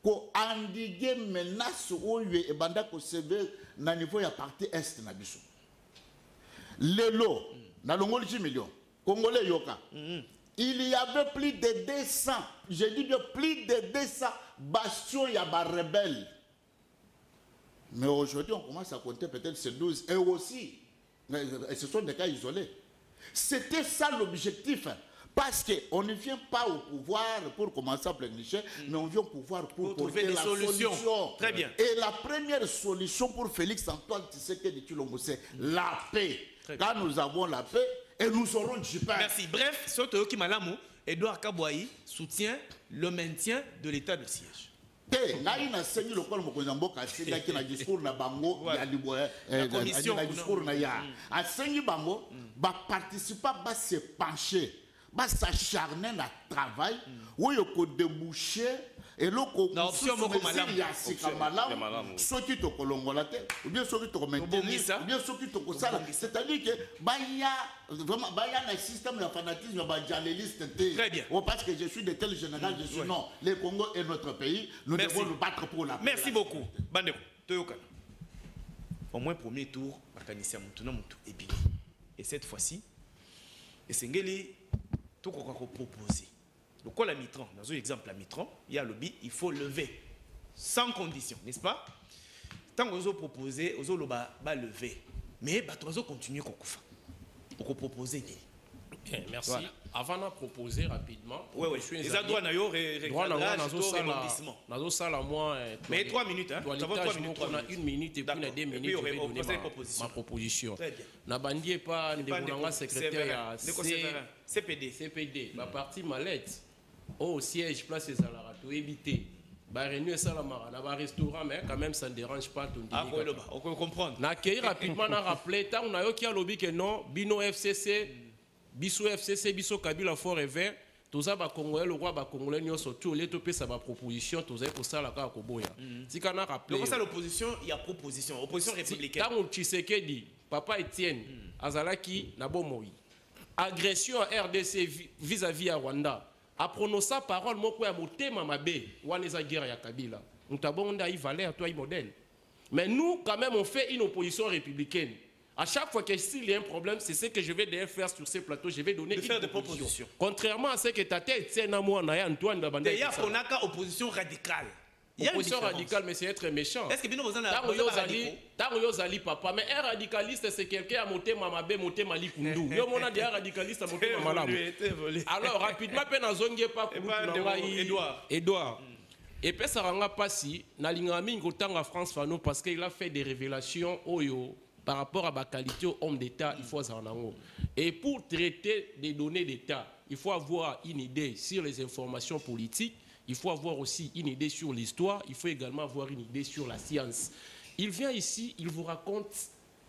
pour endiguer menace au lieu et banda ko seve na niveau ya partie est na biso. Lelo na longoli 10 millions congolais yoka. Il y avait plus de 200, je dis bien plus de 200 bastions ya ba rebelles. Mais aujourd'hui, on commence à compter peut-être ces 12. Et aussi, ce sont des cas isolés. C'était ça l'objectif. Parce qu'on ne vient pas au pouvoir pour commencer à plénicher, mais on vient au pouvoir pour trouver des solutions. Très bien. Et la première solution pour Félix Antoine Tshisekedi Tshilombo, c'est la paix. Quand nous avons la paix, et nous aurons du pain. Merci. Bref, Soto Kimalamu, Edouard Kabouaï soutient le maintien de l'état de siège. Ngai na sengi lokolo mokonzi mboka asenga ki na discours na bango ya liboya la commission na discours na ya asengi bango ba participa ba se pencher ba s'acharner na travail oyo ko déboucher et loko option moko malamu ya sika malamu soki to kolongola te ou bien soki to maintenir ou bien soki to kosala, c'est-à-dire que baya vraiment baya na système de fanatisme ba journaliste te. Très bien. Parce que je suis de tel général, je suis non, le Congo est notre pays, nous devons nous battre pour la paix. Merci beaucoup. Bandeko Toyokana. Au moins premier tour makanisia mutu na mutu ebili. Et cette fois-ci esengeli to ko proposer. Donc, quoi la Mitran, dans un exemple, la Mitran, il y a le lobby, il faut lever sans condition, n'est-ce pas? Tant qu'on a proposé, on a levé. Mais on va continuer à proposer. Bien, merci. Voilà. Avant de proposer rapidement, oui, les droits mais 3 minutes, hein? On a 1 minute et puis on a 2 minutes. Je vais donner ma proposition. Nabandi pas le secrétaire CPD. Ma partie mallette au siège place des Alarato éviter. Réunion Salamara, dans un restaurant, mais quand même ça ne dérange pas ton dîner. On peut comprendre. N'accueillir rapidement, n'a rappelé, tant on a eu qui a lobby que non, Bino FCC, Biso FCC, Biso Kabila Fort et Vert, tous les Congolais, le roi Congolais, nous surtout les topés sa proposition, tous les pour ça la carte Koboya. Si qu'on a rappelé. Donc ça l'opposition, il y a proposition, opposition républicaine. Tant on Tshisekedi, Papa Etienne, Azalaki, Nabomoui, agression à RDC vis-à-vis à Rwanda. A prononcé parole moko ya motema mabe wana eza guerre ya Kabila. Mutabonda y valeur toi y modèle. Mais nous quand même on fait une opposition républicaine. À chaque fois qu'il y a un problème, c'est ce que je vais d'ailleurs faire sur ces plateaux, je vais donner des propositions. Contrairement à ce que ta tête c'est Antoine Babanda. D'ailleurs, on a qu'à opposition radicale. Opposition radicale, mais c'est être méchant. Est-ce que bien vous en avez papa, mais un radicaliste c'est quelqu'un à monter Mamabe, monter Mali Kundu. Yo mona des radicalistes à monter Mamalam. Alors rapidement, peine à zongue pas Edouard. Et puis ça rend pas si na lingami ngotang à France Fano parce qu'il a fait des révélations oyo par rapport à la qualité homme d'État, il faut en avoir. Et pour traiter des données d'État, il faut avoir une idée sur les informations politiques. Il faut avoir aussi une idée sur l'histoire. Il faut également avoir une idée sur la science. Il vient ici, il vous raconte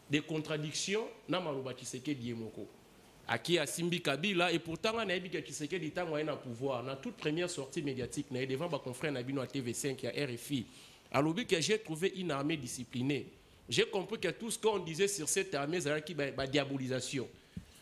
des contradictions. Namaruba Tshisekedi Yemoko. Aki a Simbi Kabila. Et pourtant, on a dit que Tshisekedi est en pouvoir. Dans toute première sortie médiatique, on a devant mon confrère Nabino à TV5 et à RFI. Alors, que j'ai trouvé une armée disciplinée. J'ai compris que tout ce qu'on disait sur cette armée, c'est la diabolisation.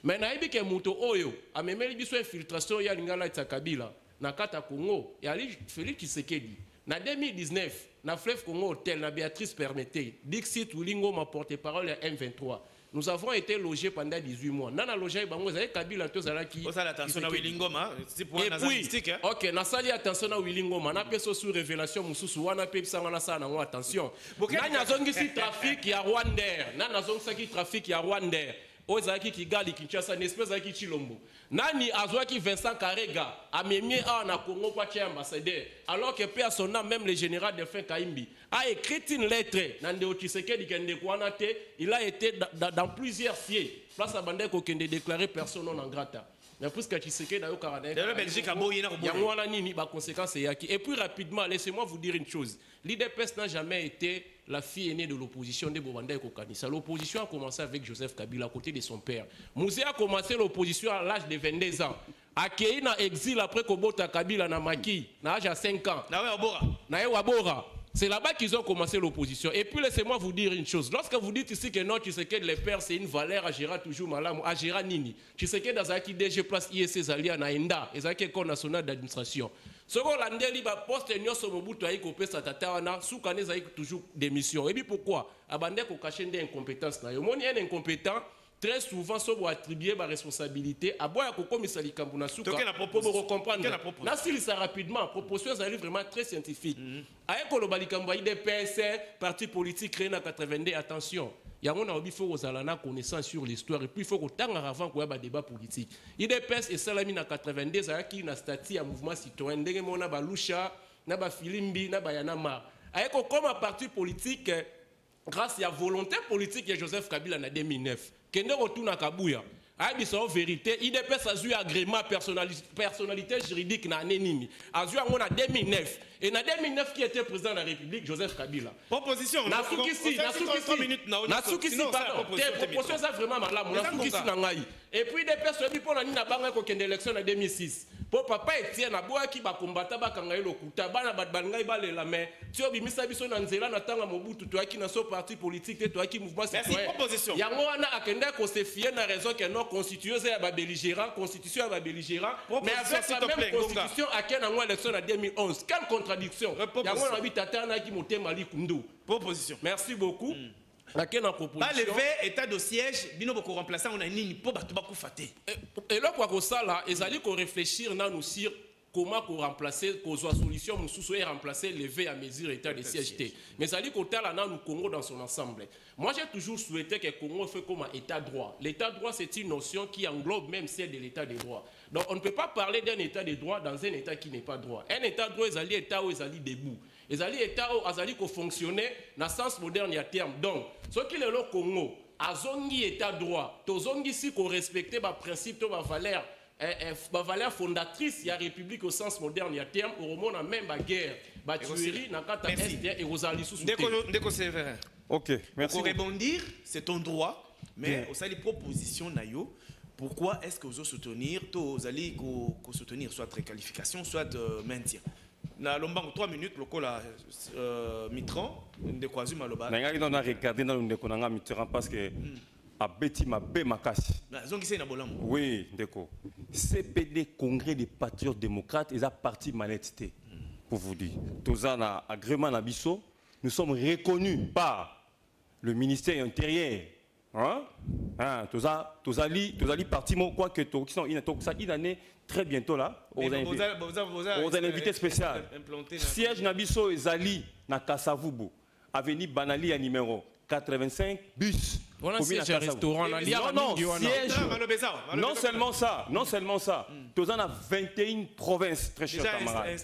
Mais on a dit que Mouto Oyo a même une infiltration. Il y a l'ingala de Kabila. Na kata Congo et ali Félix Tshisekedi na 2019 na fleuve Congo hôtel na Béatrice Permetté Dixit Wilingo ma porte-parole à M23 nous avons été logés pendant 18 mois nana logé bango za Kabila to zalaki on sala attention na Wilingo ma c'est pour na mystique hein OK na sali attention na Wilingo ma na peso sous révélation mususu wana pe bisanga na sana ngo attention nana zongi si trafic ya Rwanda nana zongi saki trafic ya Rwanda Ozaki Kigali Kinshasa n'espèce zaki Chilombo nani azwaki Vincent Karega amemie a na Congo kwa chef ambassadeur alors que à son nom même le général Delphin Kaimbi a écrit une lettre nande Tshisekedi kende kwana te il a été dans plusieurs fiers place à bande ko kende déclarer personne non grata Mais puisque Tshisekedi na yo Canada. La Belgique a boyé na Il y a nini ba conséquences yaki. Et puis rapidement, laissez-moi vous dire une chose. L'IDPS n'a jamais été la fille aînée de l'opposition de Bobanda et Kokanisa. L'opposition a commencé avec Joseph Kabila à côté de son père. Mouzé a commencé l'opposition à l'âge de 22 ans. Accueilli dans exil après Kobota Kabila na Maki, na âge à 5 ans. Na Wabora. C'est là-bas qu'ils ont commencé l'opposition. Et puis laissez-moi vous dire une chose. Lorsque vous dites ici que non, tu sais que les pères c'est une valeur à gérer toujours malam, à gérer nini. Tu sais que dans un qui DG place ISS Alia na Enda, et ça qui est corps national d'administration. Second l'andeli ba poste nyoso mobutu aiko pesa tata wana soukane za toujours démission. Et puis pourquoi? Abandé ko cacher des incompétences na yo. Moni un incompétent très souvent so bo attribuer ba responsabilité à boya ko komisa likambu na souka pour vous comprendre. Na silisa rapidement proposition ça vraiment très scientifique. Ayeko lo balikambu IDPS parti politique créé en 82 attention. Il y a un faut aux alana connaissance sur l'histoire et puis il faut que tant avant qu'il y ait un débat politique. IDPS et Salami en 82 qui na statut à mouvement citoyen ndenge mona balusha na ba filimbi na bayanama. Ayeko comme un parti politique grâce à la volonté politique de Joseph Kabila en 2009. Kende retourna Kabuya. Aïe, c'est en vérité, IDPS a eu agrément personnalité juridique na Nenini. A eu en 2009. Et en 2009, qui était président de la République, Joseph Kabila. Proposition. Nasuki, pardon. Proposition, ça vraiment malade. Et puis, IDPS a dit pour la Nina Banga qui a une élection en 2006. Pour papa Etienne, Aboua qui va combattre Bakangaï Lokuta, Bana Badbangaï Balela, mais tu as mis ça, Bisson Anzela, Natanga Mobutu, toi qui n'a pas parti politique, toi qui mouvement citoyen. Merci, proposition. Yangoana Akenda, qu'on s'est fié, n'a raison que non constitution à belligérant, constitution à belligérant, mais avec la même constitution à quelle élection en 2011. Quelle contradiction? Yangoana habite à Tana qui monte Mali Kundu. Proposition. Merci beaucoup. Laquelle en proposition? Pas levé état de siège, bino boko remplaçant on a nini pour battre bakou faté. Et là quoi que ça là, ils allaient qu'on réfléchir dans nous sur comment qu'on remplacer, qu'on soit solution, nous souhaitons remplacer levé à mesure état de siège. Mais ça dit qu'on t'a là dans le Congo dans son ensemble. Moi j'ai toujours souhaité que le Congo fait comme un état droit. L'état droit c'est une notion qui englobe même celle de l'état de droit. Donc on ne peut pas parler d'un état de droit dans un état qui n'est pas droit. Un état droit, ils allaient état où ils allaient debout. Les alliés état azali ko fonctionner dans sens moderne à terme. Donc, ce qui est le Congo, azongi état droit, tozongi si ko respecter ba principe to ba valeur fondatrice de la République au sens moderne à terme, au moment même ba guerre, ba tuerie na kata est et Rosali sous Ndeko Séverin. OK, merci. Pour rebondir, c'est ton droit, mais au les propositions nayo. Pourquoi est-ce que vous allez soutenir, vous allez soutenir soit réqualification, soit maintien? Na lombango 3 minutes loko la Mitran de Kwazu Maloba. Na ngai na regarder na ndeko na nga Mitran parce que a beti ma be makasi. Na zongi se na bolambo. Oui, ndeko. CPD Congrès des Patriotes Démocrates et a parti manette pour vous dire. Toza na agrément na biso, nous sommes reconnus par le ministère intérieur. Hein? Tozali parti mo quoi que to qui sont une année très bientôt là aux invités spécial siège nabiso ezali na Kasavubu avenue Banali à numéro 85 bus. Voilà siège restaurant là. Non, siège. Non seulement ça. Tous en a 21 provinces, très chers camarades.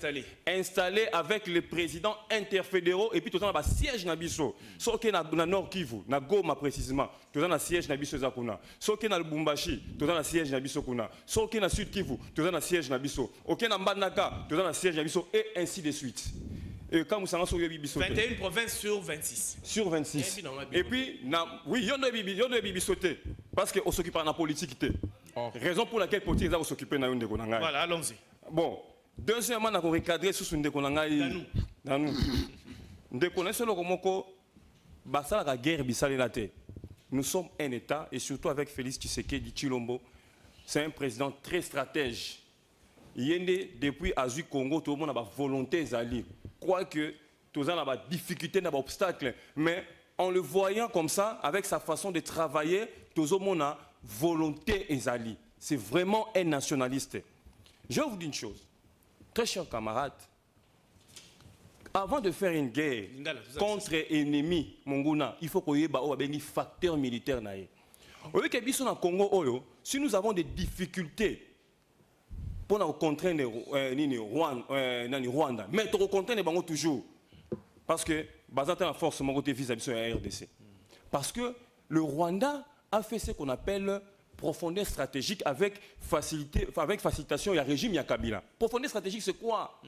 Installé avec les présidents interfédéraux et puis tous en a siège nabiso. Sauf que na Nord Kivu, na Goma précisément, tous en a siège nabiso zakuna. Sauf que na Lubumbashi, tous en a siège nabiso kuna. Sauf que na Sud Kivu, tous en a siège nabiso. Ok na Mbandaka, tous en a siège nabiso et ainsi de suite. Et quand vous savez sur 21 provinces sur 26. Sur 26. Et puis, oui, il y a des bibi sauté. Parce qu'on s'occupe de la politique. Raison pour laquelle les politiques s'occupent de la politique. Voilà, allons-y. Bon, deuxièmement, on a recadré sur ce que nous connaissons la guerre. Nous sommes un État, et surtout avec Félix Tshisekedi Tshilombo, c'est un président très stratège. Depuis Azu Congo, tout le monde a la volonté d'allier. Quoique, tout le monde a des difficultés, des obstacles. Mais en le voyant comme ça, avec sa façon de travailler, tout le monde a volonté d'allier. C'est vraiment un nationaliste. Je vais vous dire une chose. Très chers camarades, avant de faire une guerre contre ennemi, il faut qu'il y ait un facteur militaire. Au lieu que dans le Congo, si nous avons des difficultés, pour nous contraindre Rwanda, mais nous contraindre toujours. Parce que la force vis-à-vis de la RDC. Parce que le Rwanda a fait ce qu'on appelle profondeur stratégique avec facilitation, il y a régime, il y a Kabila. Profondeur stratégique, c'est quoi?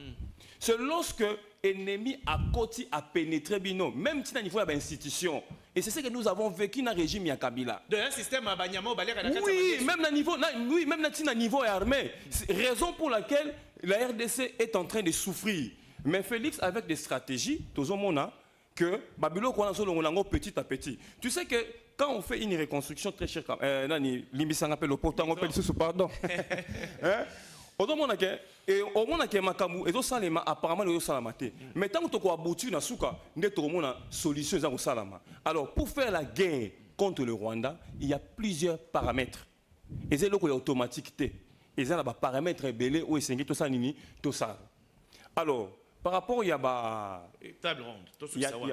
C'est lorsque l'ennemi à côté a pénétré Bino, même si à niveau de l'institution. Et c'est ce que nous avons vécu dans le régime, il y a Kabila. De un système à Banyama, oui, même à niveau, oui, même à niveau armé. Raison pour laquelle la RDC est en train de souffrir. Mais Félix, avec des stratégies, tout le monde a que Babylone on petit à petit. Tu sais que quand on fait une reconstruction très chère, Limbisanga appelle le portant, on appelle ce pardon. Au monde et au monde qui est Makamu et au salama apparemment le salamate. Mais tant que tu as abouti na souka, ne tout le monde a solution au salama. Alors pour faire la guerre contre le Rwanda, il y a plusieurs paramètres. Et c'est là qu'il y a automatique. Et c'est là les paramètres belés où il tout ça nini tout ça. Alors par rapport, il y a table ronde.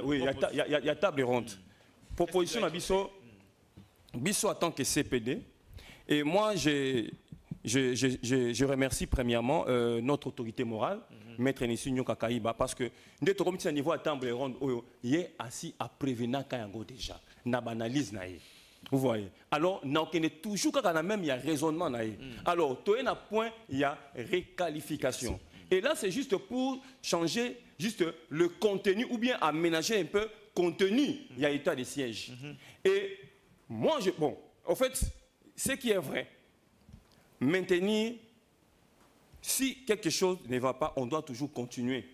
Oui, il y a table ronde. Proposition à Bisso en tant que CPD. Et moi, je remercie premièrement notre autorité morale, Maître Nissigno Kakaïba, parce que dès que nous niveau à table ronde, il est assis à prévenir Kayango déjà. N'a banalise naïe. Vous voyez. Alors, on est toujours quand même il y a raisonnement naïe. Alors, tout un point, il y a réqualification. Et là, c'est juste pour changer juste le contenu ou bien aménager un peu le contenu. Il y a état de siège. Et moi, bon, en fait, ce qui est vrai, maintenir, si quelque chose ne va pas, on doit toujours continuer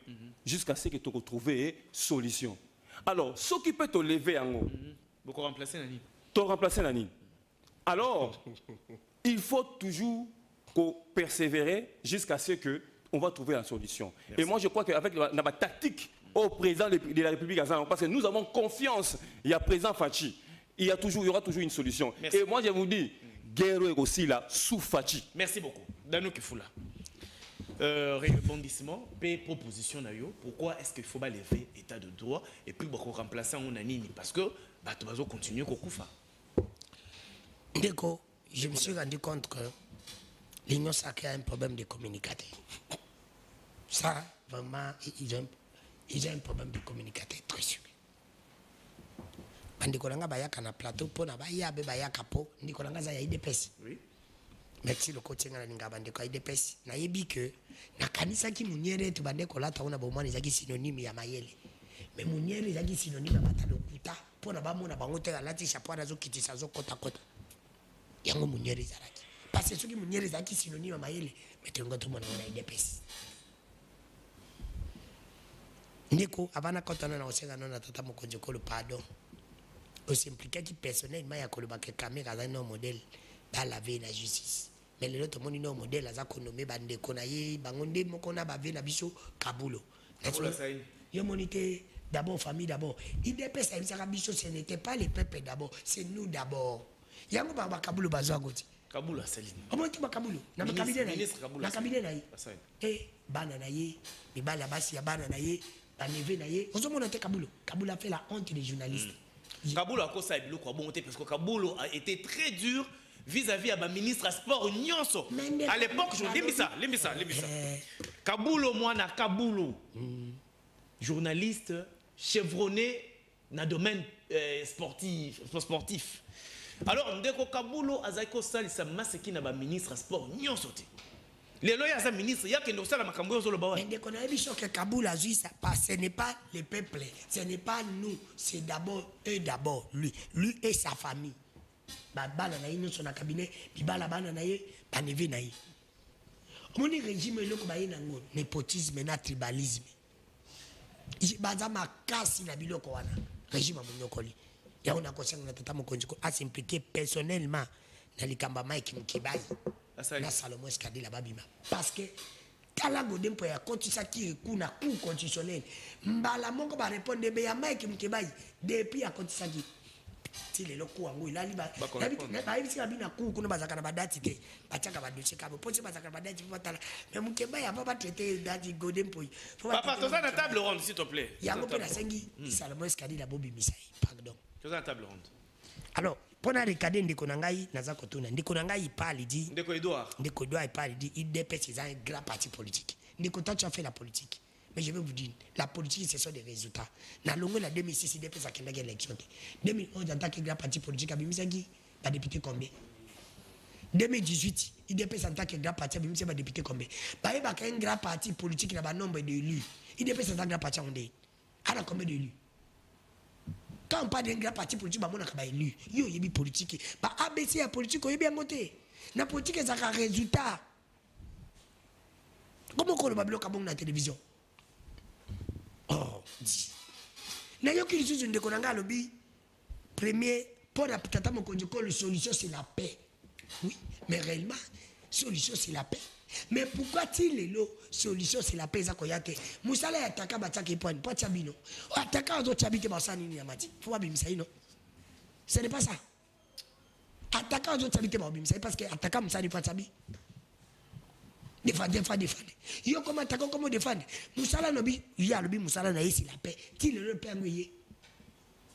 jusqu'à ce que tu retrouves une solution. Alors, ce qui peut te lever en haut, beaucoup remplacer Nani. Tu remplacer Nani. Alors, il faut toujours persévérer jusqu'à ce que on va trouver la solution. Merci. Et moi, je crois qu'avec la tactique au président de la République, parce que nous avons confiance, il y a président Fachi, il y aura toujours une solution. Merci. Et moi, je vous dis, guerre est aussi là, sous Fachi. Merci beaucoup. Dano Kifula. Rebondissement, proposition nayo. Pourquoi est-ce qu'il faut pas lever état de droit et puis remplacer en Anini? Parce que tu vas continuer à Koufa. D'accord, je me suis rendu compte que l'Union sacrée a un problème de communicateur. Ça, vraiment, ils ont un problème de communicateur très sûr. Bandikolanga bayaka na plateau pour na bayabe bayaka po ndikolanga za ya IDPS. Oui. Merci le coaching na ninga bandeko IDPS. Na yebi que na kanisa ki munyere tu bandeko lata una bomani zaki synonyme ya mayele. Mais munyere zaki synonyme ya matalokuta pour na bamona bangote alati chapeau na zo kitisa zo kota kota. Yango munyere zaraki. Parce que ceux qui munyere zaki synonyme ya mayele metengo to mona na IDPS. Ndeko abana kotana na osenga na tata mokonjo ko le pardon. Aussi impliqué qui personnellement il y a que caméra dans nos modèles dans la veille de la justice. Mais les autres monde nos modèles à nommé bande konaye bangonde mokona bavé na biso kabulo. Yo monité d'abord famille d'abord. IDP ça ça biso ce n'était pas les peuples d'abord, c'est nous d'abord. Yango ba kabulo bazwa goti. Kabulo Saline. Comment tu ba kabulo? Na kabine na kabine na yi. Eh bana na yi, bibala basi ya bana na yi, baneve na yi. Ozo monate kabulo. Kabulo a fait la honte des journalistes. Kabulo a cause de quoi bon parce que Kabulo a été très dur vis-à-vis à ma ministre à sport Nyonso. À l'époque, je dis ça. Kabulo moi na Kabulo. Journaliste chevronné dans domaine sportif. Alors ndeko Kabulo azako sali sa maseki na ba ministre à sport Nyonso. Les loyers à ministre, il y a que nous sommes à Makambo sur le bas. Mais qu'on a vu que Kaboul a dit ça, ce n'est pas les peuples, ce n'est pas nous, c'est d'abord eux d'abord, lui et sa famille. Bala na nous son cabinet, bala bana na ye, banevé na ye. Mon régime est là comme un angon, népotisme na tribalisme. Baza ma casse na biloko wana, régime mon yokoli. Ya on a conscience na tata mokonjiko a s'impliquer personnellement dans les kamba Mike Mkibai. Na Salomon Skadi la babima parce que kala godem po ya konti qui kuna coup constitutionnel mbala moko ba répondre be ya Mike Mkibai depuis ya konti qui ti le loko wangu ilali ba ba hivi sika bina coup kuna bazaka na badati ke bataka ba dossier kabo pote bazaka ba dati fatala mais Mkibai a pas traiter dati godem po papa toza na table ronde s'il te plaît ya ngo pe na sengi Salomon Skadi la bobi misai pardon toza na table ronde. Alors pour na regarder ndeko na ngai naza kotuna ndeko na ngai parle dit ndeko Edouard parle dit IDP c'est un grand parti politique ndeko toi tu as fait la politique mais je vais vous dire la politique ce sont des résultats na longo la 2006 IDP ça kenda élection 2011 en tant que grand parti politique abimisaki ba député combien 2018, il dépêche en tant que grand parti, même si c'est député combien. Bah, il y a un grand parti politique qui a un nombre d'élus. Il dépêche en tant que grand parti, on dit. Il a combien d'élus? Quand on parle d'un grand parti politique, on a un élu. Il y a une politique. Bah, ABC, la politique, il y a bien monté. La politique, c'est un résultat. Comment on va bloquer la télévision? Oh, dis. N'a pas qu'il y ait une lobby. Premier, pour la solution, c'est la paix. Oui, mais réellement, solution, c'est la paix. Mais pourquoi il la solution, c'est la paix? Moussala attaque Bataki point, pas Tchabino. Attaque aux autres Tchabité Bassani Niamati. Faut pas bimsa, non? Ce n'est pas ça. Attaque aux autres Tchabité Bassani, parce que attaque Moussani pas Tchabi. Défendre. Yo comment attaquer, comment défendre? Moussala Nobi, il y a le bi Moussala Naï, c'est la paix. Qu'il le père Mouye.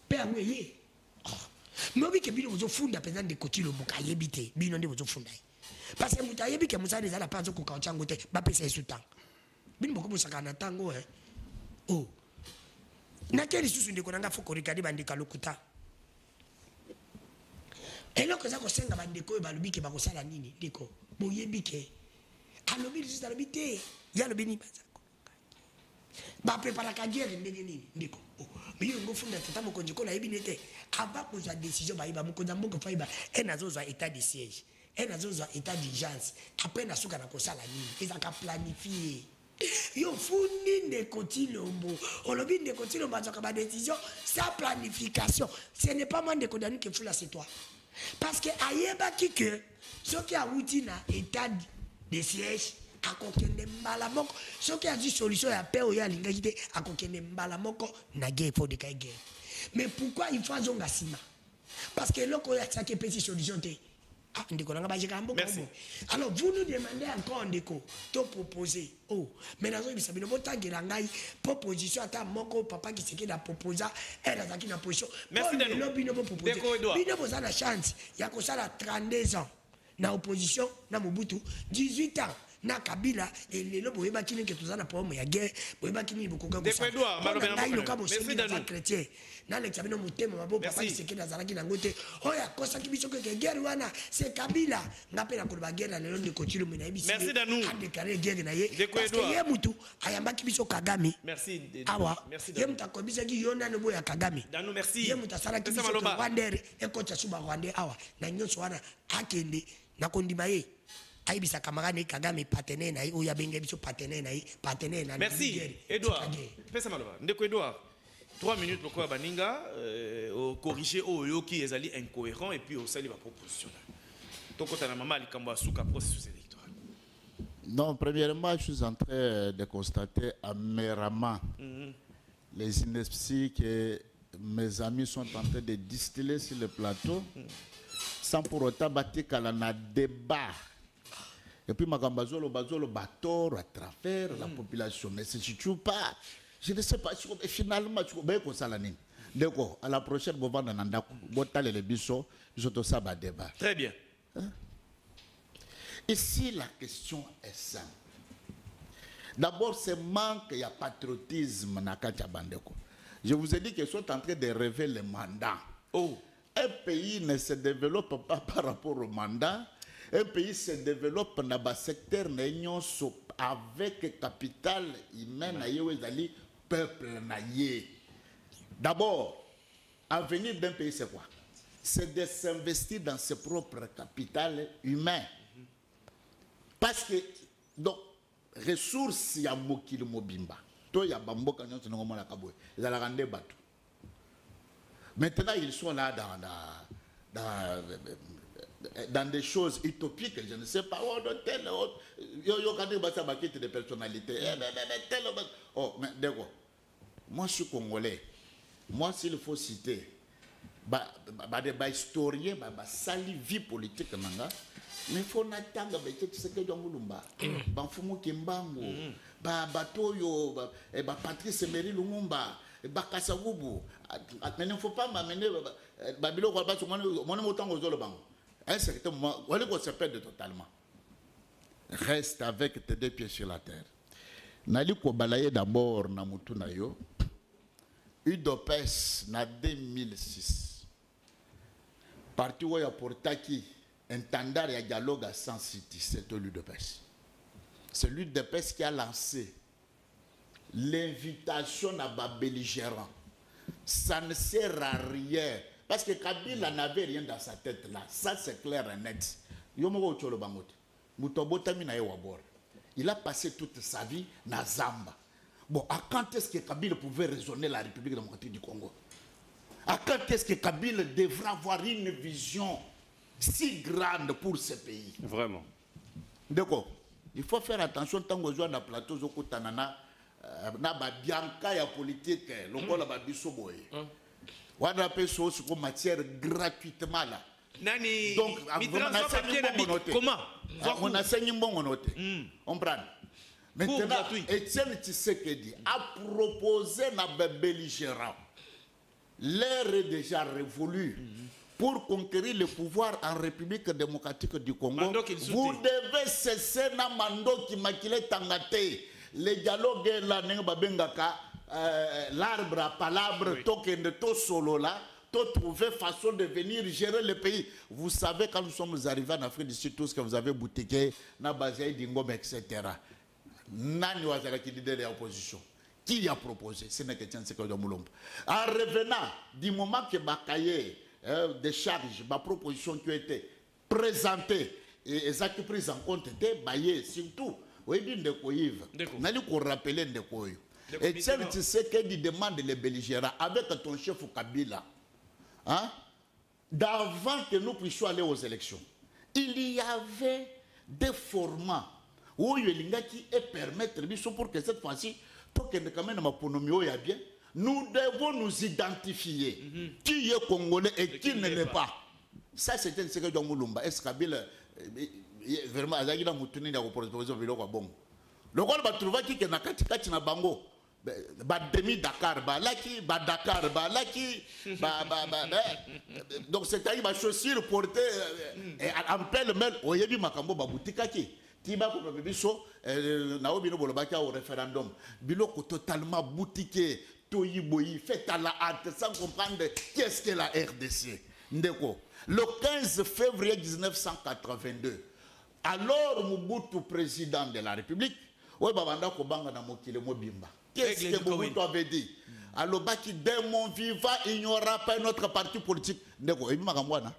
Père Mouye. Mais oui, que Bino vous funda pendant de côté le bouca yébité, Bino de vous funda. Parce que Mouta yébi que Moussa les a la part de Koukanchangote, Bapé c'est sous temps. Bino beaucoup Moussa kana tango, hein. Oh. N'a quel sous de Konanga Fokorikadi Bandika Lokuta. Et là que ça concerne Bandeko et Balubi qui va au la nini, Deko. Bon yébi que. Alobi juste à l'habité. Y'a le béni. Bah préparer la guerre, Deko. Mais il y a un fond de tata mokonjiko la ebinete avant que la décision ba iba mokonza mboko fa iba et nazo za état de siège et nazo za état d'urgence après na suka na kosala nini ils ont planifié yo fundi de kotilombo olobi de kotilombo za ka ba décision sans planification ce n'est pas moi de kodani que fula c'est toi parce que ayeba ki que ce qui a outi na état de siège akokende mbala moko soki azi solution ya paix oya lingaki te akokende mbala moko na guerre faut de guerre. Mais pourquoi il faut zonga sima? Parce que loko ya tsake petite solution te. Ah ndeko nanga bajeka mboko. Alors vous nous demandez encore ndeko to proposer. Oh mais nazo bisa bino botangela ngai proposition ata moko papa qui seki na proposa era zaki na position. Merci de nous bino bo proposer. Bino boza na chance ya kosala 32 ans na opposition na Mobutu 18 ans. Na Kabila et les lobes boyeba kini que tozana problème ya guerre boyeba kini bokoka ko ça merci dans chrétien na l'examen mutema mabo papa qui sekena zalaki na ngote oya kosa kibiso que guerre wana c'est Kabila ngape na koloba guerre na lelo de kochilo mena ibisi merci Danou a déclaré guerre na ye parce que ye mutu ayamba kibiso Kagame merci awa ye muta kobisa ki yona no boya Kagame Danou merci ye muta sala kibiso Rwandere e kocha suba Rwandere awa na nyonso wana akende na kondima ye. Aïbisa camarade Kagame partenaire na ou ya benga biso partenaire na merci Edouard pesa maloba ndeko Edouard 3 minutes pourquoi baninga corriger oyoki ezali incohérent et puis au sali ba proposition donc quand na mama likambo asuka processus électoral. Non, premièrement, je suis en train de constater amèrement les inepties que mes amis sont en train de distiller sur le plateau sans pour autant bâtir un débat. Et puis, Magambazolo, Bator, à travers la population. Mais si tu ne pas, je ne sais pas, finalement, tu peux ça la ligne. D'accord, à la prochaine, vous allez dans le biso, je te sais pas débat. Très bien. Ici, la question est simple. D'abord, c'est manque, il y a patriotisme dans Katia Bandeko. Je vous ai dit qu'ils sont en train de rêver le mandat. Oh. Un pays ne se développe pas par rapport au mandat. Un pays se développe dans le secteur avec capital humain, peuple. D'abord, l'avenir d'un pays, c'est quoi? C'est de s'investir dans ses propres capital humain. Parce que, donc, ressources, il y a Mokil Mobimba. Il y a Bambo Kanyon, ils ont rendu bateau. Maintenant, ils sont là dans des choses utopiques, je ne sais pas, tel autre, de personnalité. Oh, mais d'accord. Moi, je suis congolais. Moi, s'il faut citer, des historiens, sali vie politique, mais il faut attendre ce que Djangulumba, Banfumu Kimbango, Batoyo, Patrice Emery Lumumba, Bakasagoubou. Mais il ne faut pas m'amener Babylone, mon autant aux Zolobango. À un certain moment, on se perd totalement. Reste avec tes deux pieds sur la terre. Nali ko balaye d'abord na mutu na yo. UDOPES na 2006. Parti où ya portaki intendant et dialogue à San City, c'est l'UDPS. C'est l'UDPS qui a lancé l'invitation à bas belligérants. Ça ne sert à rien. Parce que Kabila n'avait rien dans sa tête là. Ça c'est clair et net. Il a passé toute sa vie dans Zamba. Bon, à quand est-ce que Kabila pouvait raisonner la République démocratique du Congo? À quand est-ce que Kabila devrait avoir une vision si grande pour ce pays? Vraiment. D'accord. Il faut faire attention tant que dans plateau Zokotanana, na ba bianca ya politique, lokola ba bisoboy. Wana pe so sur matière gratuitement là. Nani. Donc, comment? On a saigné bon noté. On prend. Maintenant, Etienne Tshisekedi a proposé na belligérant. L'heure est déjà révolue. Pour conquérir le pouvoir en République démocratique du Congo, vous devez cesser na mando qui makile tangate. Le dialogue là n'engabengaka l'arbre à palabre token de to solo là, to trouver façon de venir gérer le pays. Vous savez quand nous sommes arrivés en Afrique du Sud, tout ce que vous avez boutiqué, na Bazaï Dingom, etc. Nani wazala qui dit de l'opposition. Qui a proposé? Ce n'est que Tiens Sekedi Moulombo. En revenant du moment que Bakaye des charges, ma proposition qui a été présentée et exactement prise en compte était baillée surtout. Oui, bien de Koyiv. Nani qu'on rappelle de Koyo. Et tiens, tu sais qu'il demande les belligérants avec ton chef Kabila. Hein? D'avant que nous puissions aller aux élections, il y avait des formats où il y a qui permettre pour que cette fois-ci, pour que nous quand bien, nous devons nous identifier. Qui est Congolais et qui ne l'est pas. Ça, c'était ce que John Moulumba. Est-ce Kabila vraiment a dit que la proposition de bon. Le rôle va trouver qui est na kati na bango. Ba demi Dakar, ba laki, ba Dakar, ba laki, donc c'est-à-dire ma chaussure portée en pleine main. Oyebi makambo ba boutika ki. Tiba ko biso na obino bolobaki au référendum. Biloko totalement boutiqué, toyiboyi, fait à la hâte sans comprendre qu'est-ce que la RDC. Ndeko. Le 15 février 1982, alors Mobutu président de la République, ouais babanda ko banga na mokile mobimba. Qu'est-ce que Mobutu avait dit? Alors baki dès mon vivant, il n'y aura pas notre parti politique. Ndeko, ebi makamwana.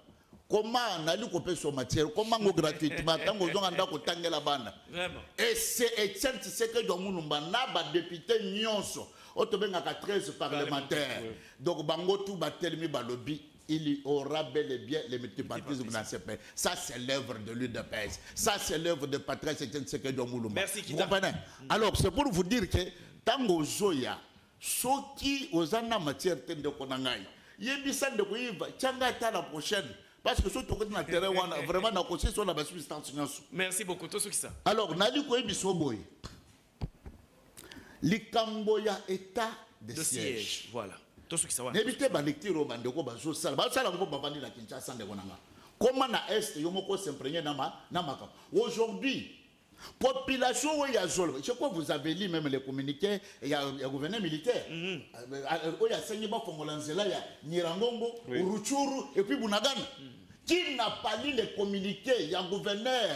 Comment nali ko pe so matière, comment go gratuitement tango zonga ko tangela bana. Vraiment. Et c'est Etienne Tshisekedi Moulumba na ba député nyonso, otobenga ka 13 parlementaires. Donc bango tout batelmi ba lobby. Il y aura bel et bien les multipartismes dans ce pays. Ça, c'est l'œuvre de l'UDPS. Ça, c'est l'œuvre de Patrice Etienne Tshisekedi Moulumba. Merci, vous comprenez? Alors, c'est pour vous dire que, tango zoya, ceux qui aux en matière de konangai, yebisan de kuiva, tchanga ta la prochaine. Parce que ceux qui ont un terrain, vraiment, na conseil sur la substance. Merci beaucoup, tout ce qui ça. Alors, nali ko bisoboy. Likamboya état de siège. Voilà. N'évitez pas les tirs au bandeko bazo sala. Ba sala ko bavandi la Kinshasa de konanga. Comment na est yomoko s'imprégner na maka. Aujourd'hui, population ya zolo. Je crois que vous avez lu même les communiqués, il y a gouverneur militaire. Oya senyi ba fongolanzela ya Nyirangongo, Uruchuru et puis Bunagana. Qui n'a pas lu les communiqués, il y a gouverneur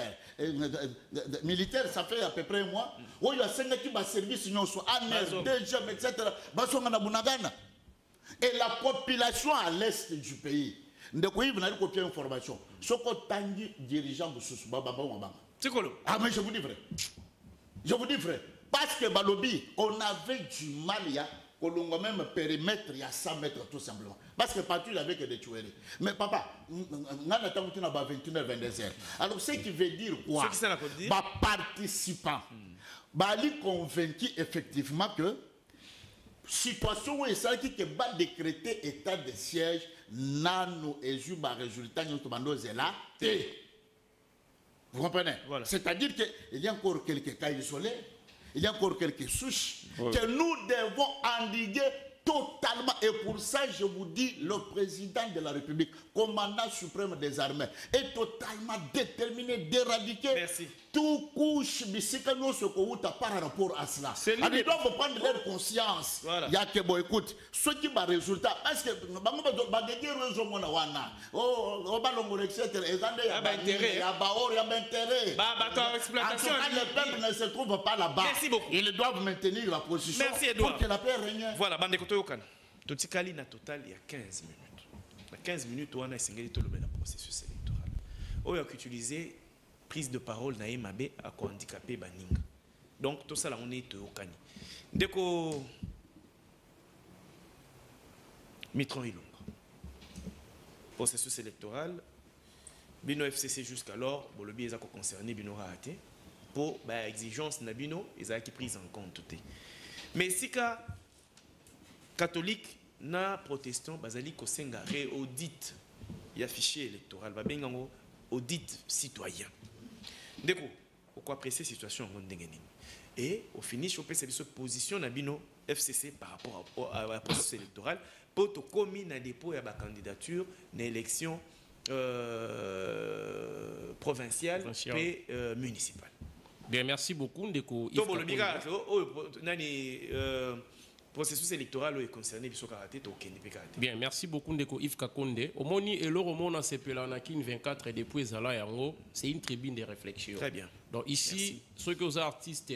militaire, ça fait à peu près un mois. Oya senyi qui ba service nyonso ANR, DGM etc. Ba songa na Bunagana. Et la population à l'est du pays, ne pouvez pas copier une information. Ce qu'on tangi dirigeant de c'est quoi? Ah, mais je vous dis vrai. Je vous dis vrai. Parce que Balobi, on avait du mal, il y a même périmètre, il y a 100 mètres tout simplement. Parce que partout, il n'y avait que des tueries. Mais papa, on a 21h, 22h. Alors, ce qui veut dire quoi? Bah, participants. Bah, il convaincu effectivement que situation où il s'agit que va décréter état de siège, nano et juba résultat nous là. Vous comprenez? Voilà. C'est-à-dire qu'il y a encore quelques cas isolés, il y a encore quelques souches que nous devons endiguer totalement. Et pour ça, je vous dis, le président de la République, commandant suprême des armées, est totalement déterminé d'éradiquer tout couche bisikano ce que par rapport à cela. Ils doivent prendre leur conscience. Il y a que bon, écoute, ce qui va résultat, parce que le peuple ne se trouve pas là-bas. Ils doivent maintenir la position pour que la paix règne. Voilà, bande de Okana. Totikali na total il y a 15 minutes. Na 15 minutes, on a essayé de le processus électoral. On a utilisé prise de parole na Emabe à quoi handicapé Baninga. Donc tout ça là on est au Okani. Dès que Mitron Ilonga. Processus électoral, Bino FCC jusqu'alors, bon le biais a concerné Bino raté pour exigence na Bino, ils ont été pris en compte. Mais si ka catholique na protestant bazali kosenga audit ya fichier électoral ba bengango audit citoyen. Deko pourquoi apprécier situation en ndengeni et au finish on peut se position na Bino FCC par rapport à la processus électoral pour to commis na dépôt ya ba candidature na élection provinciale et municipale. Bien, merci beaucoup Ndeko. Processus électoral est concerné biso karaté to kende pe karaté. Bien, merci beaucoup Ndeko Yves Kakonde. Omoni et le roman na sepela na kin 24 et depuis zala yango, c'est une tribune de réflexion. Très bien. Donc ici, ceux que vous artistes,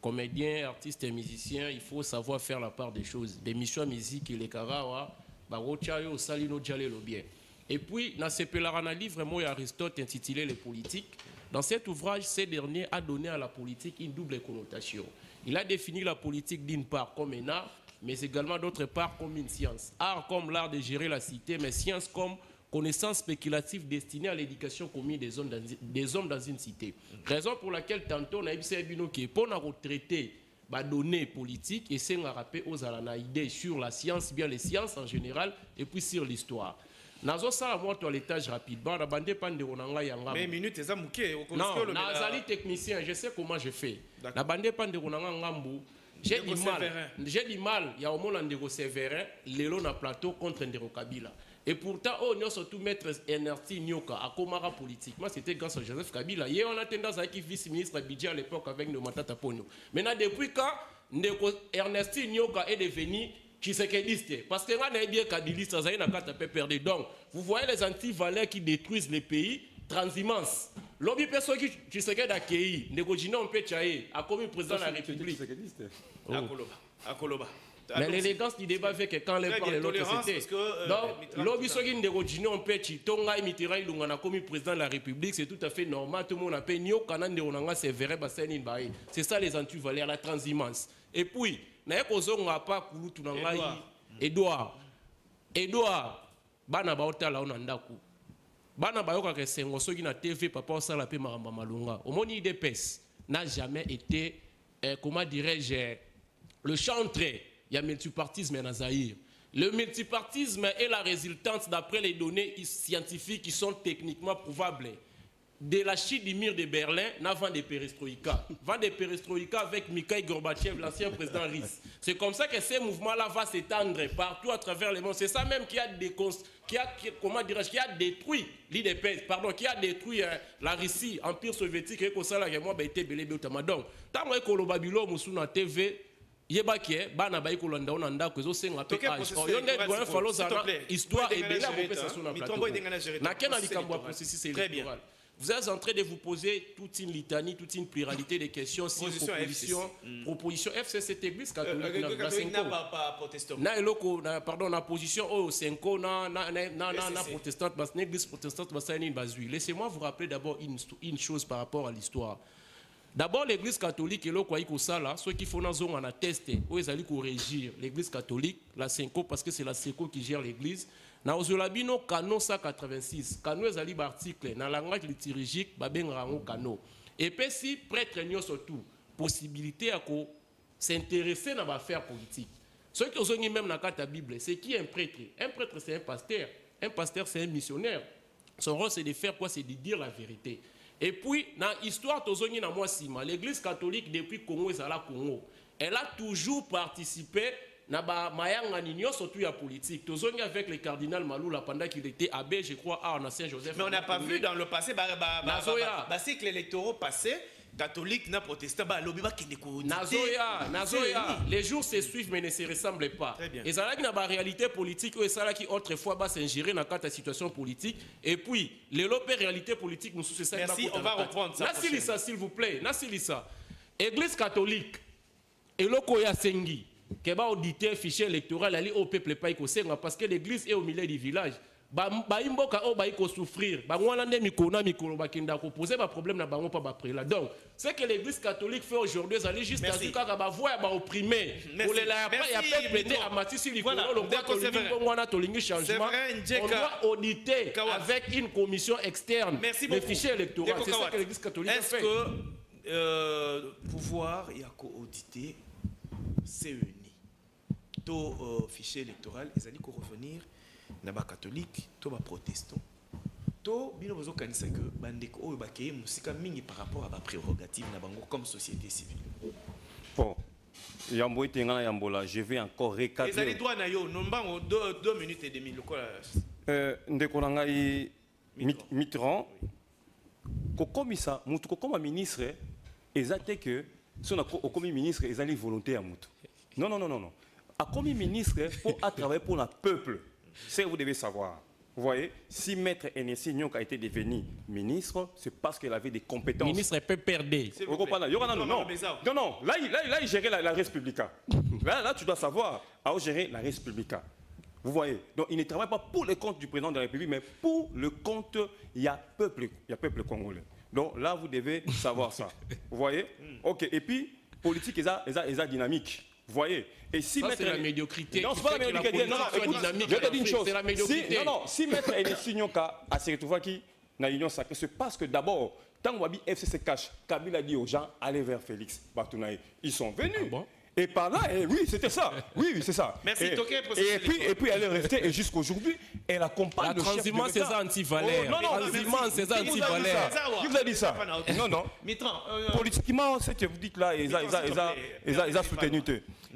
comédiens, artistes et musiciens, il faut savoir faire la part des choses. Des missions musique et les karawa, ba rochayo salino djale lo bien. Et puis na sepela na livre moi Aristote intitulé Les politiques. Dans cet ouvrage, ce dernier a donné à la politique une double connotation. Il a défini la politique d'une part comme un art, mais également d'autre part comme une science. Art comme l'art de gérer la cité, mais science comme connaissance spéculative destinée à l'éducation commune des hommes dans une cité. Raison pour laquelle tantôt on a dit que pour nous traiter les données politiques et c'est un rappel aux idées sur la science, bien les sciences en général, et puis sur l'histoire. Nazo sala moi à l'étage rapidement na bande pande onanga yanga mais minute eza muke non nazali technicien je sais comment je fais na bande pande onanga ngambu j'ai du mal ya omona ndeko Séverin lelo na plateau contre Ndeko Kabila et pourtant on a surtout maître Ernesti Nyoka à Komara politiquement c'était grâce à Joseph Kabila hier on a tendance à qui vice-ministre budget à l'époque avec le Matata Ponyo maintenant depuis quand Ndeko Ernesti Nyoka est devenu Tshisekedi, parce que on a dit qu'Adiliste ça n'a pas perdu. Donc, vous voyez les anti-valeurs qui détruisent les pays, transhumance. L'objet personne qui Tshisekedi a accueilli, négocié on peut chayer, a commis président de la République. Akoloba. Mais l'élégance du débat fait que quand les parle de l'autre société. Donc, l'objet qui négocié on peut chayer, Tonga Mitterrand il a commis président de la République, c'est tout à fait normal. Tout le monde a payé Nyo Kanan de Onanga c'est vrai, c'est ça les anti-valeurs, la transhumance. Et puis na ekozonga pa kulutu na ngai Edouard bana baotala ona ndaku bana bayoka ke sengo soki na TV papa osala pe maramba malunga omoni IDPS n'a jamais été comment dirais-je le chantre il y a multipartisme en Zaïre. Le multipartisme est la résultante d'après les données scientifiques qui sont techniquement prouvables de la chute du mur de Berlin, n'avant des perestroïka. Vent des perestroïka avec Mikhail Gorbatchev, l'ancien président russe. C'est comme ça que ce mouvement-là va s'étendre partout à travers le monde. C'est ça même qui a détruit l'IDPS, pardon, qui a détruit la Russie, Empire soviétique, et que ça, là, moi, été belé, donc, tant que le Babylone, Moussou, TV, yebake bana ba ikolanda ona ndako ezo senga pe age oyonde doit falloir ça histoire et bela compensation na plateau na kena likambo processus électoral. Vous êtes en train de vous poser toute une litanie, toute une pluralité de questions sur proposition FCC, cette église catholique na position au 5 na protestante parce que l'église protestante laissez-moi vous rappeler d'abord une chose par rapport à l'histoire. D'abord, l'église catholique, ceux qui font en attester, où ils allaient corriger l'église catholique, la Senko, parce que c'est la Senko qui gère l'église. Dans le canon 186, canon est un article, dans la langue liturgique, canon. Et puis, si prêtre surtout, possibilité à s'intéresser à l'affaire politique. Ceux qui ont même dans la Bible, c'est qui un prêtre? Un prêtre, c'est un pasteur. Un pasteur, c'est un missionnaire. Son rôle, c'est de faire quoi? C'est de dire la vérité. Et puis, dans l'histoire l'église catholique depuis Congo et Congo, elle a toujours participé na ba mayanga ni nyonso tu ya politique. Tozongi avec le cardinal Maloula pendant qu'il était abbé, je crois, à Saint-Joseph. Mais on n'a pas vu dans le passé, cycle électoraux passé, catholique, na protestant, lobby ba kende ko. Nazoya, les jours se suivent mais ne se ressemblent pas. Très bien. Et ça là qui na ba réalité politique, et ça là qui autrefois ba s'ingérer dans la situation politique. Et puis, les lopes réalité politique, nous c'est ça. Merci, on va reprendre ça. Nasilisa, s'il vous plaît, Nasilisa. Église catholique, et lokoya sengi, que ba auditer fichier électoral ali au peuple pas ikosenga parce que l'église est au milieu du village. Ba imboka o ba iko souffrir ba ngwana nde mikona mikolo ba kinda ko poser ba problème na bango pa ba prela. Donc ce que l'église catholique fait aujourd'hui ça allait juste à dire ka ba voix ba opprimer pour les la après il y a peuple né à matisi likolo le ngwana to lingi changement on doit auditer avec une commission externe le fichier électoral. C'est ça que l'église catholique fait. Est-ce que pouvoir il y a co-auditer CENI to fichier électoral ils allaient revenir na ba catholique to ba protestant to bino bozo kanisa que bandeko oyo bakeye musika mingi par rapport à ba prérogative na bango comme société civile. Bon, yambo etengana yambola, je vais encore recadrer. Les allez droit na yo nombango 2 minutes et demie lokola ndeko na ngai Mitterrand ko komisa mutu ko koma ministre ezate que son au commis ministre ezali volonté à mutu. Non. A commis ministre pour à travailler pour le peuple. C'est que vous devez savoir. Vous voyez, si Maître Enessi Nyonk a été devenu ministre, c'est parce qu'il avait des compétences. Ministre peut perdre. Non. Là, il gérait la Respublica. Là, tu dois savoir, à gérer la Respublica. Vous voyez, donc il ne travaille pas pour le compte du président de la République, mais pour le compte, il y a peuple congolais. Donc là, vous devez savoir ça. Vous voyez? Ok, et puis, politique, ils ont dynamique. Vous voyez? Et si ça, c'est la médiocrité. Non, c'est pas la médiocrité. Non, écoute, je te dis une chose. C'est la médiocrité. Si Maître Enessi Nyonk a se retrouvé qui dans l'Union sacrée, c'est parce que d'abord, tant que FC se cache, Kabila dit aux gens, allez vers Félix Batounaï. Ils sont venus. Ah bon? Et par là, oui, c'était ça. Oui, c'est ça. Merci, et puis elle est restée, et jusqu'aujourd'hui, elle accompagne le chef de l'État. La transhumance, c'est ça anti-valère. Non, transhumance, c'est ça anti-valère. Qui vous a dit ça? Non. Politiquement, ce que vous dites là, ils ont soutenu.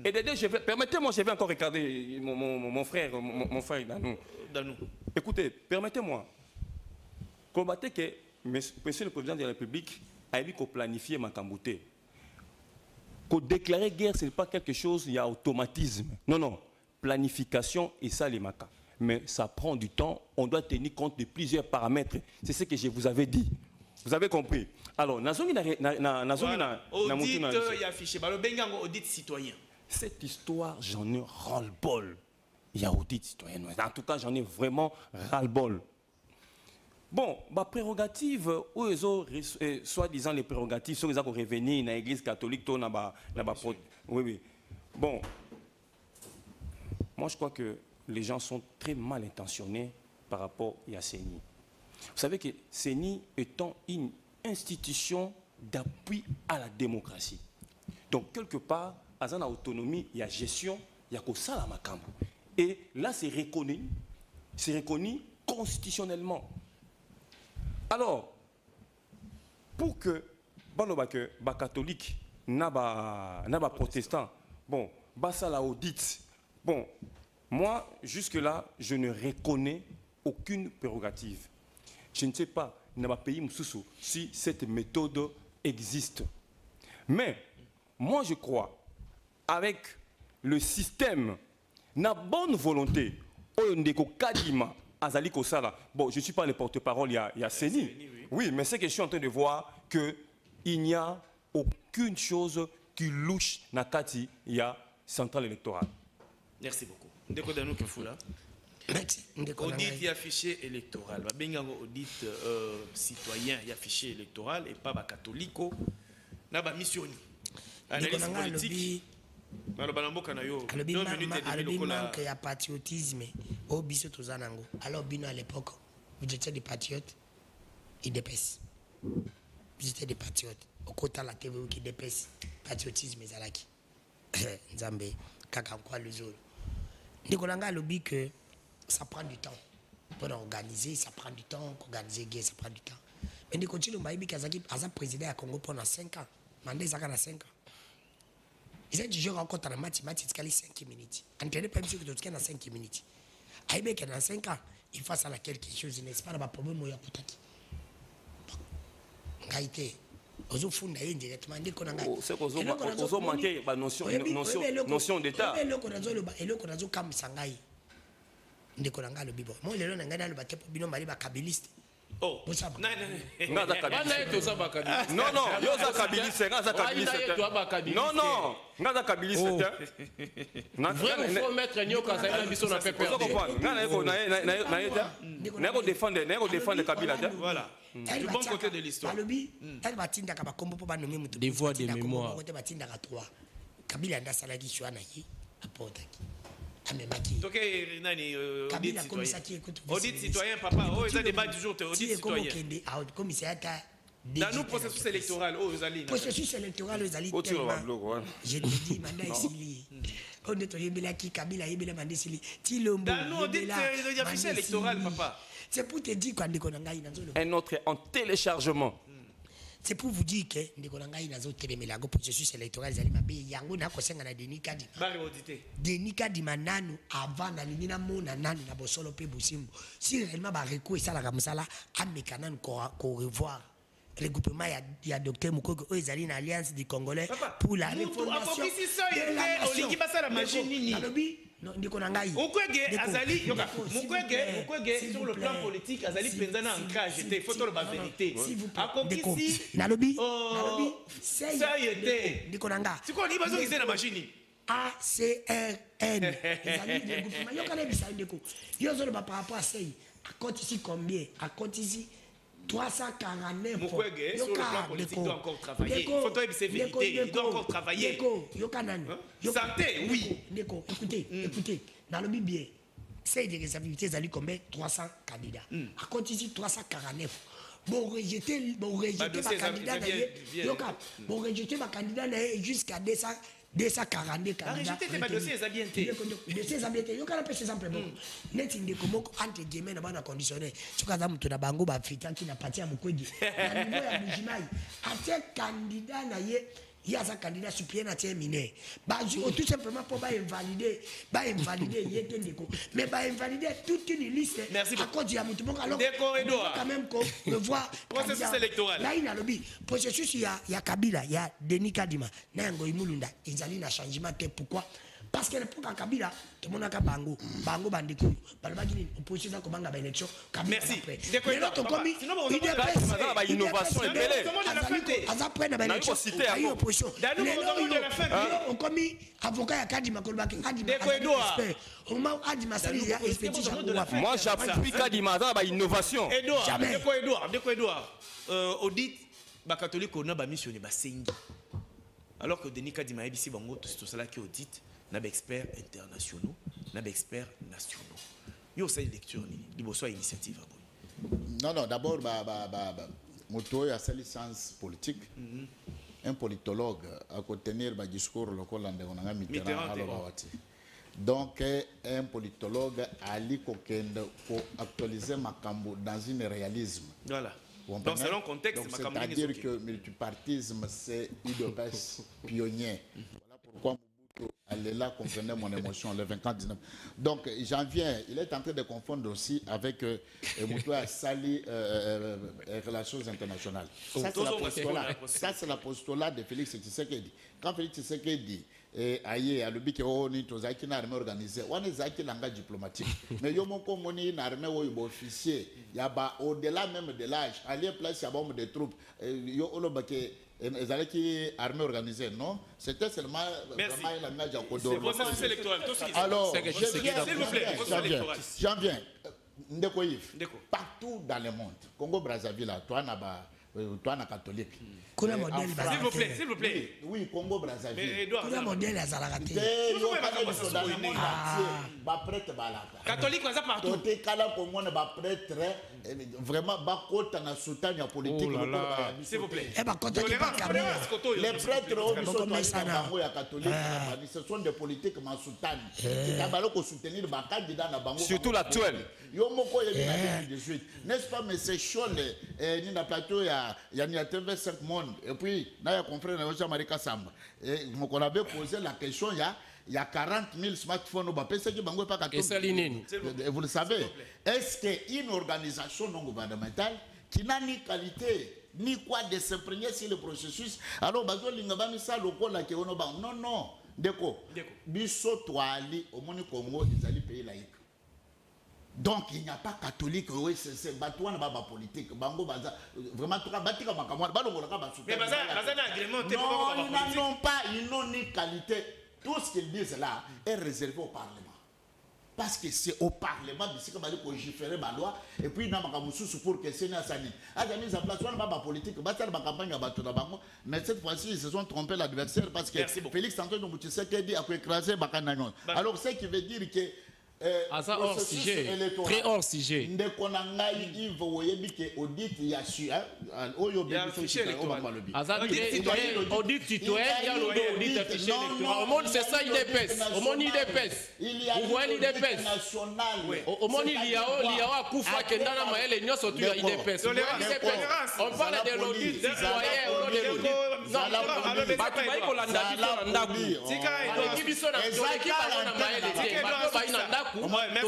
Et permettez-moi, je vais encore regarder mon frère Danou. Écoutez, permettez-moi. Combattez que Monsieur le Président de la République a dit qu'on planifiait ma cambouté. Qu'on déclarer guerre, ce n'est pas quelque chose, il y a automatisme. Non. Planification et ça, les macas. Mais ça prend du temps, on doit tenir compte de plusieurs paramètres. C'est ce que je vous avais dit. Vous avez compris? Alors, audit, il y a affiché. Audit citoyen. Cette histoire, j'en ai ras-le-bol. Il y a audit citoyen. En tout cas, j'en ai vraiment ras-le-bol. Bon, ma prérogative, soi-disant les prérogatives, sont les revenir dans l'église catholique, oui. Bon, moi je crois que les gens sont très mal intentionnés par rapport à CENI. Vous savez que CENI étant une institution d'appui à la démocratie. Donc quelque part, à une autonomie, il y a gestion, il y a que ça la macambo. Et là c'est reconnu constitutionnellement. Alors, pour que les catholiques, les protestants, bon, ça la audite. Bon, moi, jusque-là, je ne reconnais aucune prérogative. Je ne sais pas, dans le pays si cette méthode existe. Mais, moi, je crois, avec le système, la bonne volonté, Kadima, Azali Kosala. Bon, je ne suis pas le porte-parole, il y a CENI. Oui, mais c'est que je suis en train de voir qu'il n'y a aucune chose qui louche dans Kati, il y a centrale électorale. Merci beaucoup. Ndeko Danou Kefula. Audit, il y a fichier électoral. Audit citoyen, il y a fichier électoral et pas catholique. Il y a missioni. Analyse politique. Il manque de patriotisme au biso tozanango. Alors bino à l'époque, vous étiez des patriotes, ils dépaissent. Vous étiez des patriotes. Au côté de la TV qui dépaisse, patriotisme zalaki. Nzambe, kaka quoi le zolo. Ndikolanga lobby que ça prend du temps pour organiser, ça prend du temps pour organiser guerre, ça prend du temps. Mais Ndiko Tshilombo Mbayibi Kazaki a présidé à Congo pendant 5 ans. Mandé Zaka na 5 ans. Ils ont dit je rencontre en mathématiques 5 minutes. Entraîner pas monsieur que tu as 5 minutes. Aïe que dans 5 ans, il fasse à la quelque chose, n'est-ce pas, le problème il y a pour taki. Ngaïté. Ozo funda yé directement dès qu'on a gagné. C'est qu'on manqué la notion d'état. Et le qu'on a zo kam sangai. Dès qu'on a gagné le bibo. Moi le on a gagné le bateau pour bino mali ba kabiliste. Oh, non, non, yoza kabiliste, ngaza kabiliste. Non, non, ngaza kabiliste. Vraiment, il faut mettre un yoka, ça y est, mission n'a pas perdu. N'ego défendre Kabila. Voilà. Du bon côté de l'histoire. Des voix de mémoire. Kabila a salagi sur Anaï, à Portac. Donc, Nani, audit citoyen, papa, oh, ils ont débat du jour, audit citoyen. Dans nos processus électoraux, oh, ils allaient. Processus électoral, ils allaient. Je te dis, mandat ici. On est au qui Kabila, il y a mandé ici. Dans nos audits électoraux, papa. C'est pour te dire qu'on est un autre en téléchargement. C'est pour vous dire que Ndekonangai n'a pas été le processus électoral. Yango n'a pas senga na Denis Kadima. Denis Kadima nanu avant na limina mona nanu na bosolo pe bosimbo. Si réellement ba recours et ça la kamsala amekana ko revoir le regroupement il y a docteur Mukoko ezali na alliance des Congolais pour la refondation. Non, Ndekonangai. Mukwege azali yoka. Mukwege sur le plan politique azali penzana ancrage. Il faut le la vérité. Akokisi. Nalobi. Ça y était. Ndekonanga. C'est quoi ni bazo kize na machine? ACRN. Ezali regroupement yoka na bisa ndeko. Yozo ba par rapport à ça. À compte ici combien? À compte ici 349. Mukwege sur le plan politique doit encore travailler. Il faut c'est vérité. Il doit encore travailler. Santé, oui. Écoutez, dans le bien, c'est des responsabilités, ils combien 300 candidats. À compte ici 349. Bon, rejeter ma candidat, bon, rejeter ma candidat jusqu'à 242 candidats. Rejeter tes dossiers, ils habientés. Dossiers habientés. Il y a un peu exemple. Net in de comment entre guillemets na bana conditionné. Tu cas am tuna bango ba fita qui na parti à Mukwege. Na niveau ya Mujimai. Ate candidat na ye il y a un candidat supérieur à terminer. Tout simplement pour invalider, mais invalider toute une liste. Merci à cause de la mouton. Alors, quand même qu'on voit. Processus électoral. Là, il y a le processus, il y a Kabila, il y a Denis Kadima, Nango Imulunda. Ils allaient un changement. Pourquoi? Parce que pour Kabila, tout le monde a Bango Bandiko, Balbagini, opposition comme une élection. Merci. Mais l'autre commis, il a innovation et belé. On commis avocat à Kadima Kolbaki, moi j'appuie Kadima dans l'innovation. Edouard, audit, catholique, on a missionné Basengi. Alors que Denis Kadima et BC Bango, tout cela qui audite. N'a experts internationaux, n'a experts nationaux. Il y a aussi une lecture, il y a aussi une initiative. Non, d'abord, Moto a sa licence politique. Un politologue a tenir un discours local en Mitterrand. Donc, un politologue a dit qu'il faut actualiser Makambo dans un réalisme. Voilà. Donc, selon le contexte, c'est-à-dire que le multipartisme, c'est une baisse pionnière. Voilà pourquoi elle est là, comprenez mon émotion, le 24-19. Donc, j'en viens, il est en train de confondre aussi avec Moutoua Sali, relations internationales. Ça, c'est la postulat de Félix Tshisekedi. Quand Félix Tshisekedi aïe à l'objet on est aux acquis n'armée organisée, on est acquis langage diplomatique. Mais yo mon communique une armée ou officier, il y a au-delà même de l'âge, à lieu place il y a bombe de troupes, yo on le les armées armée organisée, non? C'était seulement un langage à Kodoro. C'est processus électoral. Alors, j'en viens. Ndeko Yves, partout dans le monde, Congo Brazzaville, toi na catholique. S'il vous plaît. Oui, Congo Brazzaville. Quel modèle à Zalagate? Dans le monde entier, catholique, on a partout. Vraiment, politique. S'il vous plaît. Les prêtres, ce sont des politiques soutenir surtout l'actuel. N'est-ce pas, mais c'est chaud, plateau, il y a y a TV5 Monde. Et puis, là, il y a confrère Jean-Marie Kassamba. Et on avait posé la question, il y a 40 000 smartphones au Bapé, c'est qui bango pas vous le savez, est-ce qu'une organisation non gouvernementale qui n'a ni qualité, ni quoi de s'imprégner sur le processus, alors, non, Déco, biso toali, au monde Congo, ils allaient payer laïque. Donc il n'y a pas catholique, oui, c'est batouan ba politique, bango baza vraiment tout cas batika makamwa, balongo la ba mais baza na agrément te non pas, ils n'ont ni qualité. Tout ce qu'ils disent là est réservé au Parlement. Parce que c'est au Parlement ici qu'on va légiférer ma loi et puis dans ma pour que c'est Sani. A mis en place pas politique, battre ma campagne à battre bango, mais cette fois-ci ils se sont trompés l'adversaire parce que Félix Antoine Moutseseke dit a écrasé Bakanagnon. Alors ce qui veut dire que hors sujet, très hors sujet. Il faut audit il y a su audit citoyen, il y a l'audit affiché électoral. Au monde c'est ça IDPS. Au monde IDPS. Vous voyez l'IDPS. Au monde il y a Koufa Kendana Maël Nyo surtout IDPS. On parle de l'audit citoyen, on de l'audit. Non, Batubaï Kolanda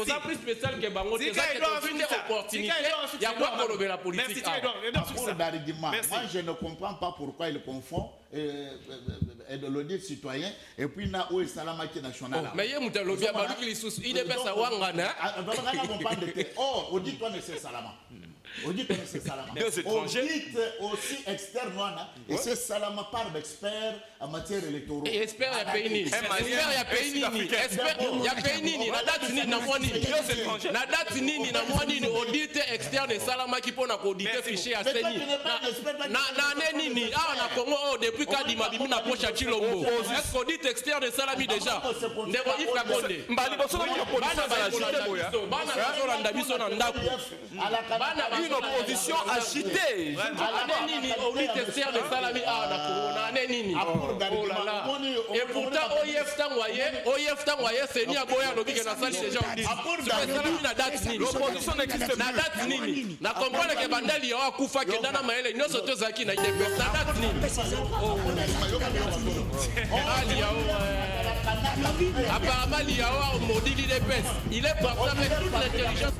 c'est plus spécial que Bango. C'est une opportunité. Il y a quoi pour la politique. Moi, je ne comprends pas pourquoi il confond de l'audit citoyen et puis na où est Salamaki national. Mais il y a un lobby à Balou qui sous il est pas ça wangana. Oh, audit toi c'est Salama. Audit c'est Salama. Audit aussi externe et c'est Salama par d'experts en matière électorale. Et expert ya pays nini. Expert ya pays nini. Expert ya pays nini. Na date nini na moi nini. Na date nini na moi nini audit externe Salama qui pona ko auditer fichier à Seni. Na nini ah na Congo depuis Kadima bimi na pocha Chilombo. Est-ce audit externe Salami déjà. Ndeko ifka konde. Mbali boso na police ba la cité boya. Bana na Rolanda biso na ndaku. Bana une opposition agitée. Nini audit externe Salami ah na Corona nini. Et pourtant, OIF Tangoye, c'est ni à Boya, le Bigan Assal, c'est déjà dit. L'opposition n'existe pas. La date Nini. Na comprendre que Bandali y a Koufa, que Dana Maël, nous sommes tous qui n'a été fait. La date Nini. Apparemment, il y a un maudit d'épès. Il est parti avec toute l'intelligence.